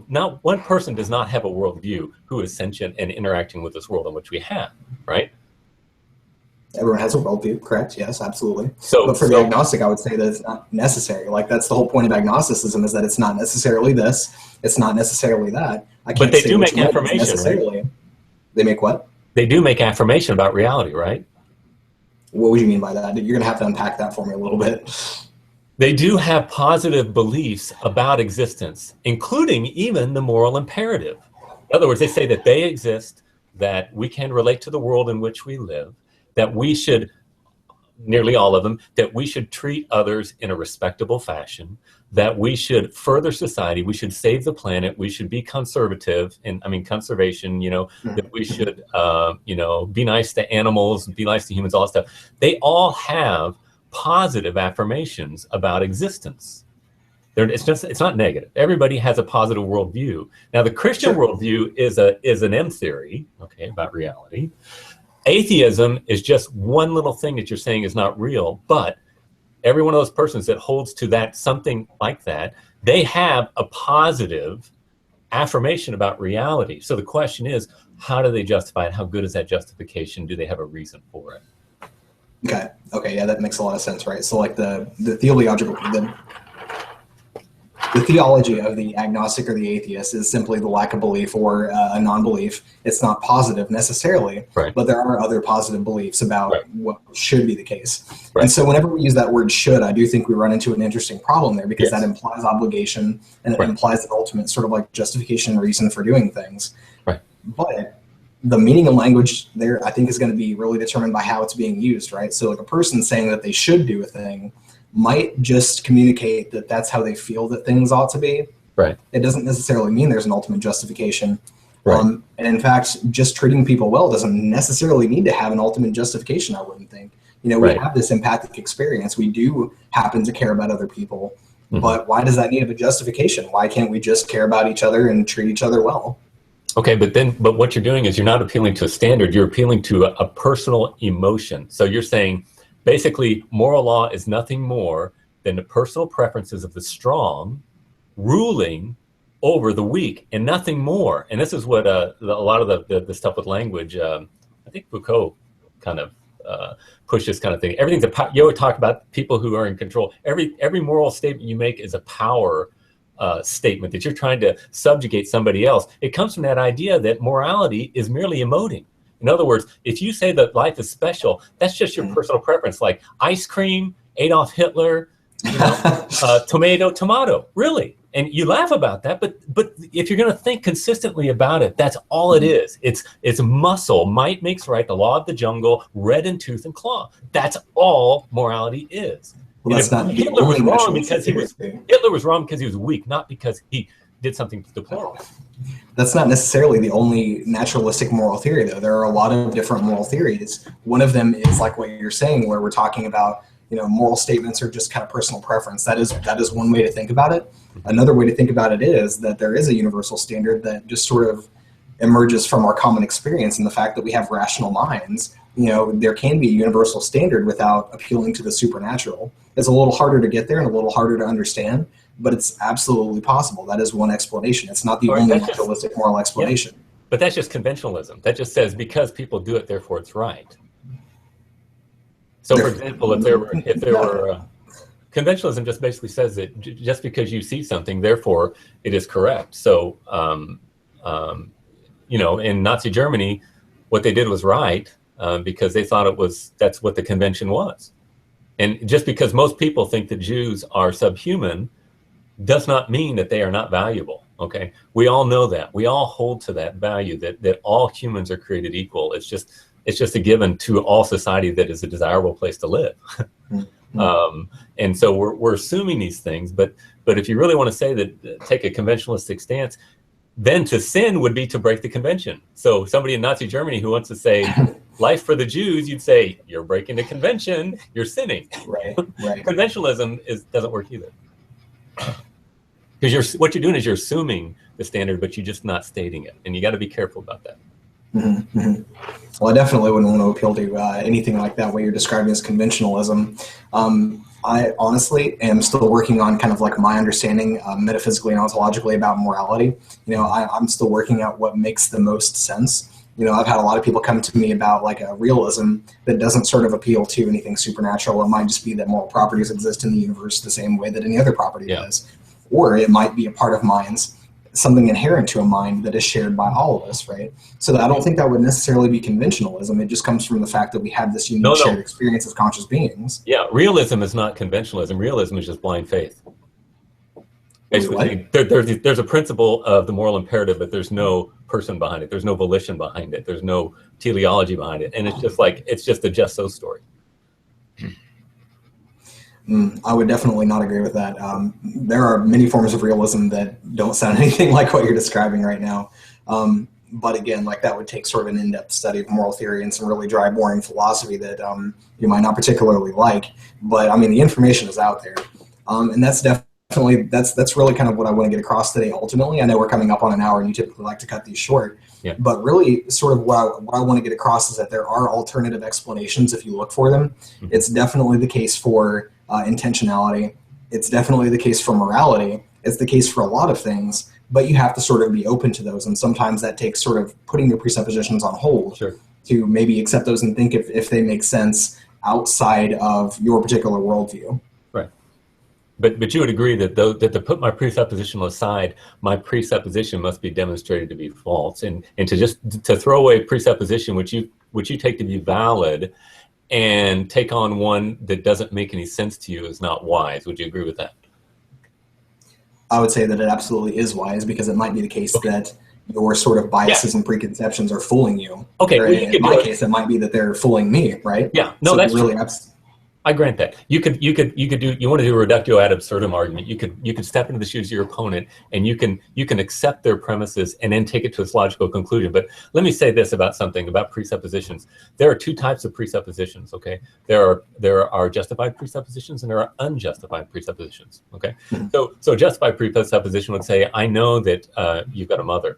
not one person does not have a worldview who is sentient and interacting with this world in which we have, right? Everyone has a worldview, correct? Yes, absolutely. But for the agnostic, I would say that it's not necessary. Like, that's the whole point of agnosticism, is that it's not necessarily this, it's not necessarily that. But they do make affirmation, right? They make what? They do make affirmation about reality, right? What would you mean by that? You're going to have to unpack that for me a little bit. They do have positive beliefs about existence, including even the moral imperative. In other words, they say that they exist, that we can relate to the world in which we live, that we should, nearly all of them, that we should treat others in a respectable fashion, that we should further society, we should save the planet, we should be conservative, and I mean conservation, that we should, be nice to animals, be nice to humans, all that stuff. They all have positive affirmations about existence. It's not negative. Everybody has a positive worldview. Now, the Christian worldview is an M theory, okay, about reality. Atheism is just one little thing that you're saying is not real, but every one of those persons that holds to that, something like that, they have a positive affirmation about reality. So the question is, how do they justify it? How good is that justification? Do they have a reason for it? Okay, yeah, that makes a lot of sense, right? So like the theology of the agnostic or the atheist is simply the lack of belief or a non-belief. It's not positive necessarily, right, but there are other positive beliefs about what should be the case. Right. And so whenever we use that word should, I do think we run into an interesting problem there, because that implies obligation, and it implies an ultimate sort of like justification and reason for doing things. Right. But the meaning of language there, I think, is going to be really determined by how it's being used, right? So like a person saying that they should do a thing might just communicate that that's how they feel that things ought to be. Right. It doesn't necessarily mean there's an ultimate justification. Right. And in fact, just treating people well doesn't necessarily need to have an ultimate justification, I wouldn't think. We have this empathic experience. We do happen to care about other people, but why does that need a justification? Why can't we just care about each other and treat each other well? Okay, but what you're doing is you're not appealing to a standard, you're appealing to a personal emotion. So you're saying, basically, moral law is nothing more than the personal preferences of the strong ruling over the weak, and nothing more. And this is what a lot of the stuff with language, I think Foucault kind of pushed this kind of thing. Everything's you always talk about people who are in control. Every moral statement you make is a power statement, that you're trying to subjugate somebody else. It comes from that idea that morality is merely emoting. In other words, if you say that life is special, that's just your personal preference, like ice cream, Adolf Hitler, tomato, really. And you laugh about that, but if you're going to think consistently about it, that's all it is. It's muscle. Might makes right. The law of the jungle, red in tooth and claw. That's all morality is. Well, that's not Hitler was wrong because he was weak, not because he did something deplorable. That's not necessarily the only naturalistic moral theory, though. There are a lot of different moral theories. One of them is like what you're saying, where we're talking about, moral statements are just kind of personal preference. That is one way to think about it. Another way to think about it is that there is a universal standard that just sort of emerges from our common experience, and the fact that we have rational minds there can be a universal standard without appealing to the supernatural. It's a little harder to get there and a little harder to understand, but it's absolutely possible. That is one explanation. It's not the only naturalistic moral explanation. Yeah. But that's just conventionalism. That just says because people do it, therefore it's right. So, for example, if there were conventionalism just basically says that just because you see something, therefore it is correct. So, in Nazi Germany, what they did was right because they thought that's what the convention was. And just because most people think that Jews are subhuman does not mean that they are not valuable. Okay, we all know that. We all hold to that value that all humans are created equal. It's just a given to all society that is a desirable place to live. And so we're assuming these things, but if you really want to say that, take a conventionalistic stance, then to sin would be to break the convention. So somebody in Nazi Germany who wants to say life for the Jews, you'd say you're breaking the convention, you're sinning. Right. Conventionalism doesn't work either. Because what you're doing is you're assuming the standard, but you're just not stating it, and you got to be careful about that. Mm-hmm, mm-hmm. Well, I definitely wouldn't want to appeal to anything like that, what you're describing as conventionalism. I honestly am still working on kind of like my understanding metaphysically and ontologically about morality. I'm still working out what makes the most sense. I've had a lot of people come to me about like a realism that doesn't sort of appeal to anything supernatural. It might just be that moral properties exist in the universe the same way that any other property does. Or it might be a part of minds, something inherent to a mind that is shared by all of us, right? So I don't think that would necessarily be conventionalism. It just comes from the fact that we have this unique shared experience as conscious beings. Yeah, realism is not conventionalism. Realism is just blind faith. Basically, there's a principle of the moral imperative, but there's no person behind it. There's no volition behind it. There's no teleology behind it. And it's just a just so story. I would definitely not agree with that. There are many forms of realism that don't sound anything like what you're describing right now. But again, like that would take sort of an in-depth study of moral theory and some really dry, boring philosophy that you might not particularly like. But I mean, the information is out there. And that's really kind of what I want to get across today. Ultimately, I know we're coming up on an hour and you typically like to cut these short. Yeah. But really sort of what I want to get across is that there are alternative explanations if you look for them. Mm-hmm. It's definitely the case for intentionality. It's definitely the case for morality. It's the case for a lot of things, but you have to sort of be open to those. And sometimes that takes sort of putting your presuppositions on hold to maybe accept those and think if they make sense outside of your particular worldview. Right. But you would agree that to put my presupposition aside, my presupposition must be demonstrated to be false. And to throw away presupposition, which you take to be valid, and take on one that doesn't make any sense to you is not wise. Would you agree with that? I would say that it absolutely is wise, because it might be the case that your sort of biases and preconceptions are fooling you. Okay. Well, in my case, it might be that they're fooling me, right? Yeah. No, so that's really true. I grant that. You want to do a reductio ad absurdum argument. You could step into the shoes of your opponent, and you can accept their premises and then take it to its logical conclusion. But let me say this about presuppositions. There are two types of presuppositions. Okay, there are justified presuppositions and there are unjustified presuppositions. Okay, so justified presupposition would say, I know that you've got a mother,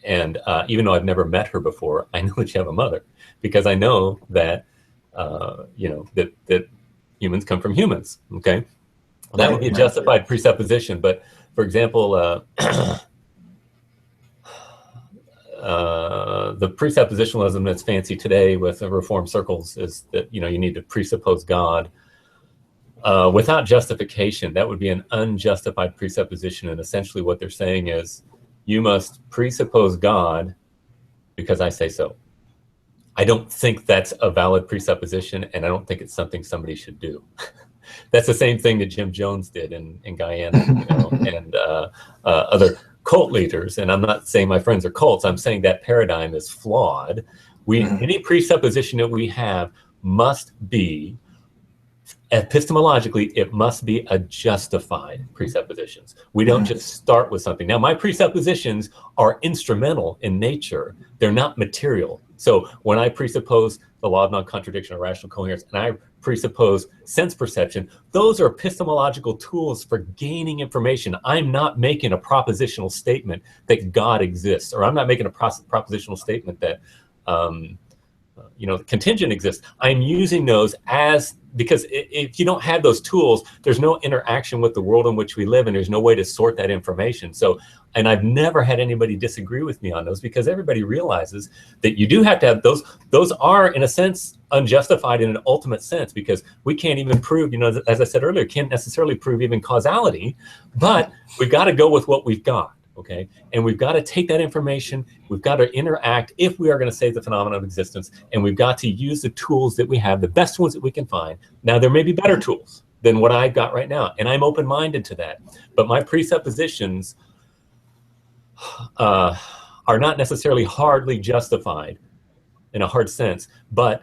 and even though I've never met her before, I know that you have a mother, because I know that. That humans come from humans. Okay, that would be a justified presupposition. But for example, the presuppositionalism that's fancy today with Reform circles is that you need to presuppose God without justification. That would be an unjustified presupposition, and essentially what they're saying is you must presuppose God because I say so. I don't think that's a valid presupposition, and I don't think it's something somebody should do. That's the same thing that Jim Jones did in Guyana, and other cult leaders. And I'm not saying my friends are cults. I'm saying that paradigm is flawed. Any presupposition that we have must be, epistemologically, it must be a justified presuppositions. We don't just start with something. Now, my presuppositions are instrumental in nature. They're not material. So when I presuppose the law of non-contradiction or rational coherence, and I presuppose sense perception, those are epistemological tools for gaining information. I'm not making a propositional statement that God exists, or I'm not making a propositional statement that contingent exists. I'm using those because if you don't have those tools, there's no interaction with the world in which we live, and there's no way to sort that information. So, and I've never had anybody disagree with me on those, because everybody realizes that you do have to have those. Those are, in a sense, unjustified in an ultimate sense, because we can't even prove, as I said earlier, can't necessarily prove even causality, but we've got to go with what we've got. Okay, and we've got to take that information, we've got to interact if we are going to save the phenomenon of existence, and we've got to use the tools that we have, the best ones that we can find. Now, there may be better tools than what I've got right now, and I'm open-minded to that, but my presuppositions are not necessarily hardly justified in a hard sense, but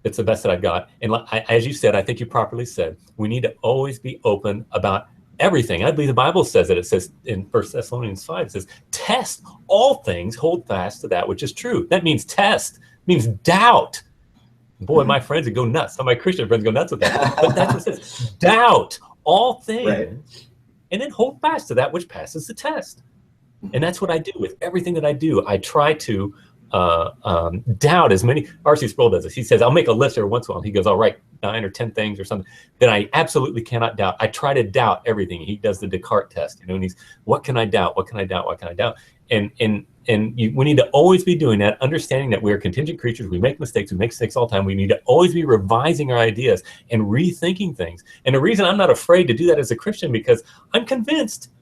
it's the best that I've got. And as you said, I think you properly said, we need to always be open about everything. I believe the Bible says it. It says in 1 Thessalonians 5, it says, test all things, hold fast to that which is true. That means test, means doubt. Boy, my friends would go nuts. Some of my Christian friends go nuts with that. But that's what it says. Doubt all things, right, and then hold fast to that which passes the test. And that's what I do with everything that I do. I try to doubt as many. R.C. Sproul does this. He says, I'll make a list every once in a while. He goes, I'll write 9 or 10 things or something that I absolutely cannot doubt. I try to doubt everything. He does the Descartes test, and he's, what can I doubt? What can I doubt? What can I doubt? And we need to always be doing that, understanding that we're contingent creatures. We make mistakes. We make mistakes all the time. We need to always be revising our ideas and rethinking things. And the reason I'm not afraid to do that as a Christian, because I'm convinced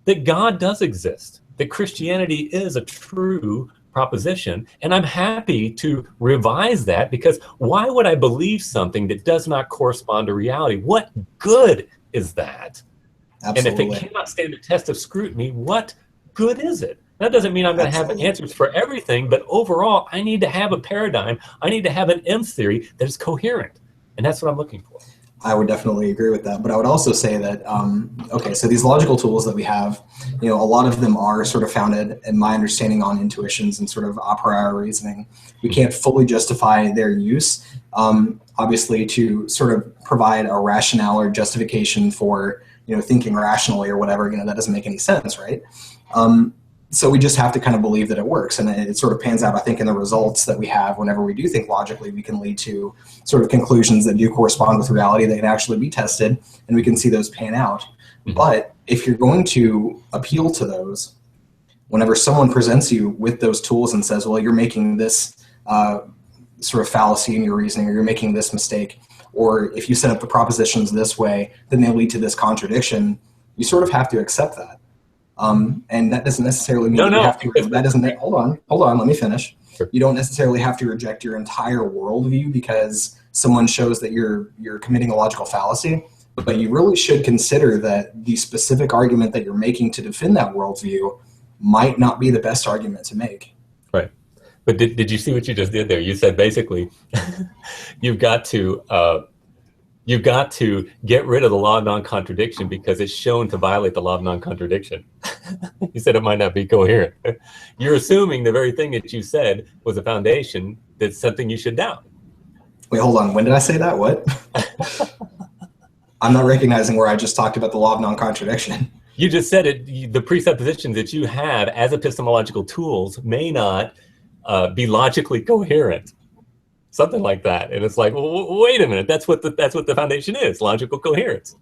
that God does exist, that Christianity is a true proposition, and I'm happy to revise that, because why would I believe something that does not correspond to reality? What good is that? Absolutely. And if it cannot stand the test of scrutiny, what good is it? That doesn't mean I'm going to have answers for everything, but overall, I need to have a paradigm. I need to have an M theory that is coherent, and that's what I'm looking for. I would definitely agree with that. But I would also say that, okay, so these logical tools that we have, a lot of them are sort of founded, in my understanding, on intuitions and sort of a priori reasoning. We can't fully justify their use, obviously, to sort of provide a rationale or justification for, thinking rationally or whatever, that doesn't make any sense, right? So we just have to kind of believe that it works, and it sort of pans out, I think, in the results that we have. Whenever we do think logically, we can lead to sort of conclusions that do correspond with reality that can actually be tested, and we can see those pan out. Mm-hmm. But if you're going to appeal to those, whenever someone presents you with those tools and says, well, you're making this sort of fallacy in your reasoning, or you're making this mistake, or if you set up the propositions this way, then they lead to this contradiction, you sort of have to accept that. And that doesn't necessarily mean you have to, hold on, let me finish. Sure. You don't necessarily have to reject your entire worldview because someone shows that you're committing a logical fallacy, but you really should consider that the specific argument that you're making to defend that worldview might not be the best argument to make. Right. But did you see what you just did there? You said basically you've got to get rid of the law of non-contradiction because it's shown to violate the law of non-contradiction. You said it might not be coherent. You're assuming the very thing that you said was a foundation that's something you should doubt. Wait, hold on. When did I say that? What? I'm not recognizing where I just talked about the law of non-contradiction. You just said it. The presuppositions that you have as epistemological tools may not be logically coherent. Something like that. And it's like, well, wait a minute, that's what the foundation is, logical coherence.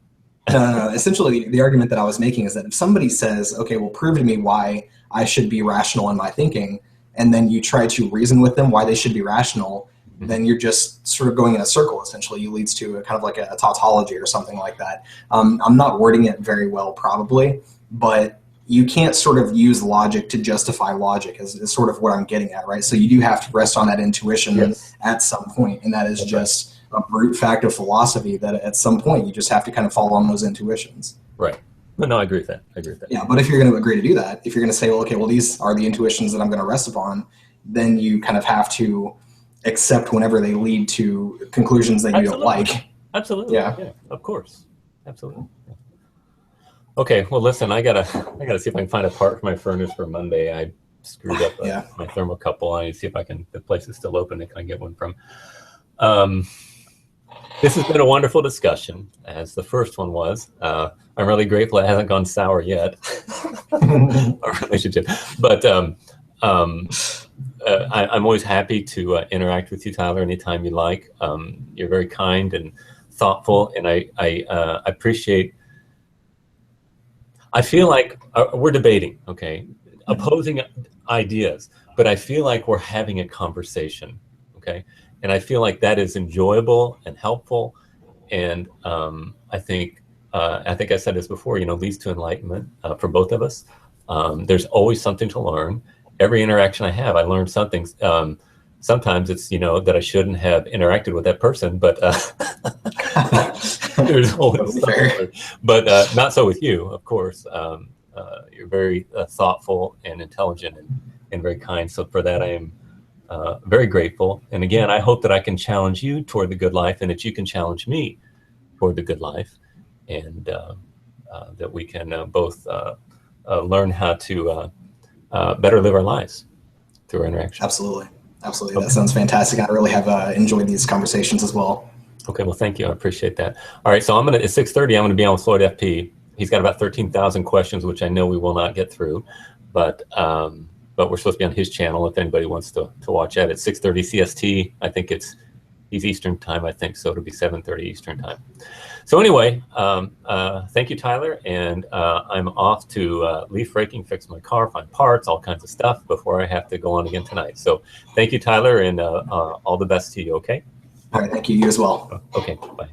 No. Essentially, the argument that I was making is that if somebody says, okay, well, prove to me why I should be rational in my thinking, and then you try to reason with them why they should be rational, then you're just sort of going in a circle, essentially. It leads to a kind of like a tautology or something like that. I'm not wording it very well, probably, but you can't sort of use logic to justify logic is sort of what I'm getting at, right? So you do have to rest on that intuition at some point, and that is just a brute fact of philosophy that at some point you just have to kind of follow on those intuitions. Right. No, I agree with that. Yeah, but if you're going to agree to do that, if you're going to say, well, okay, well, these are the intuitions that I'm going to rest upon, then you kind of have to accept whenever they lead to conclusions that you don't like. Absolutely. Yeah, of course. Absolutely. Okay, well, listen, I gotta see if I can find a part for my furnace for Monday. I screwed up my thermocouple. I need to see if the place is still open and can I get one from. This has been a wonderful discussion, as the first one was. I'm really grateful it hasn't gone sour yet, our relationship. But I'm always happy to interact with you, Tyler, anytime you like. You're very kind and thoughtful, and I appreciate. I feel like we're debating, okay, opposing ideas, but I feel like we're having a conversation, okay, and I feel like that is enjoyable and helpful, and I think I said this before, leads to enlightenment for both of us. There's always something to learn. Every interaction I have, I learn something. Sometimes it's, that I shouldn't have interacted with that person, but there's always something. But not so with you, of course. You're very thoughtful and intelligent and very kind. So for that, I am very grateful. And again, I hope that I can challenge you toward the good life and that you can challenge me toward the good life, and that we can both learn how to better live our lives through our interaction. Absolutely. Absolutely. Okay. That sounds fantastic. I really have enjoyed these conversations as well. Okay. Well, thank you. I appreciate that. All right. So at 6:30, I'm going to be on with Floyd FP. He's got about 13,000 questions, which I know we will not get through, but we're supposed to be on his channel if anybody wants to watch that at 6:30 CST. I think he's Eastern time, I think. So it'll be 7:30 Eastern time. So anyway, thank you, Tyler. And I'm off to leaf raking, fix my car, find parts, all kinds of stuff before I have to go on again tonight. So thank you, Tyler, and all the best to you, okay? All right, thank you. You as well. Okay, bye.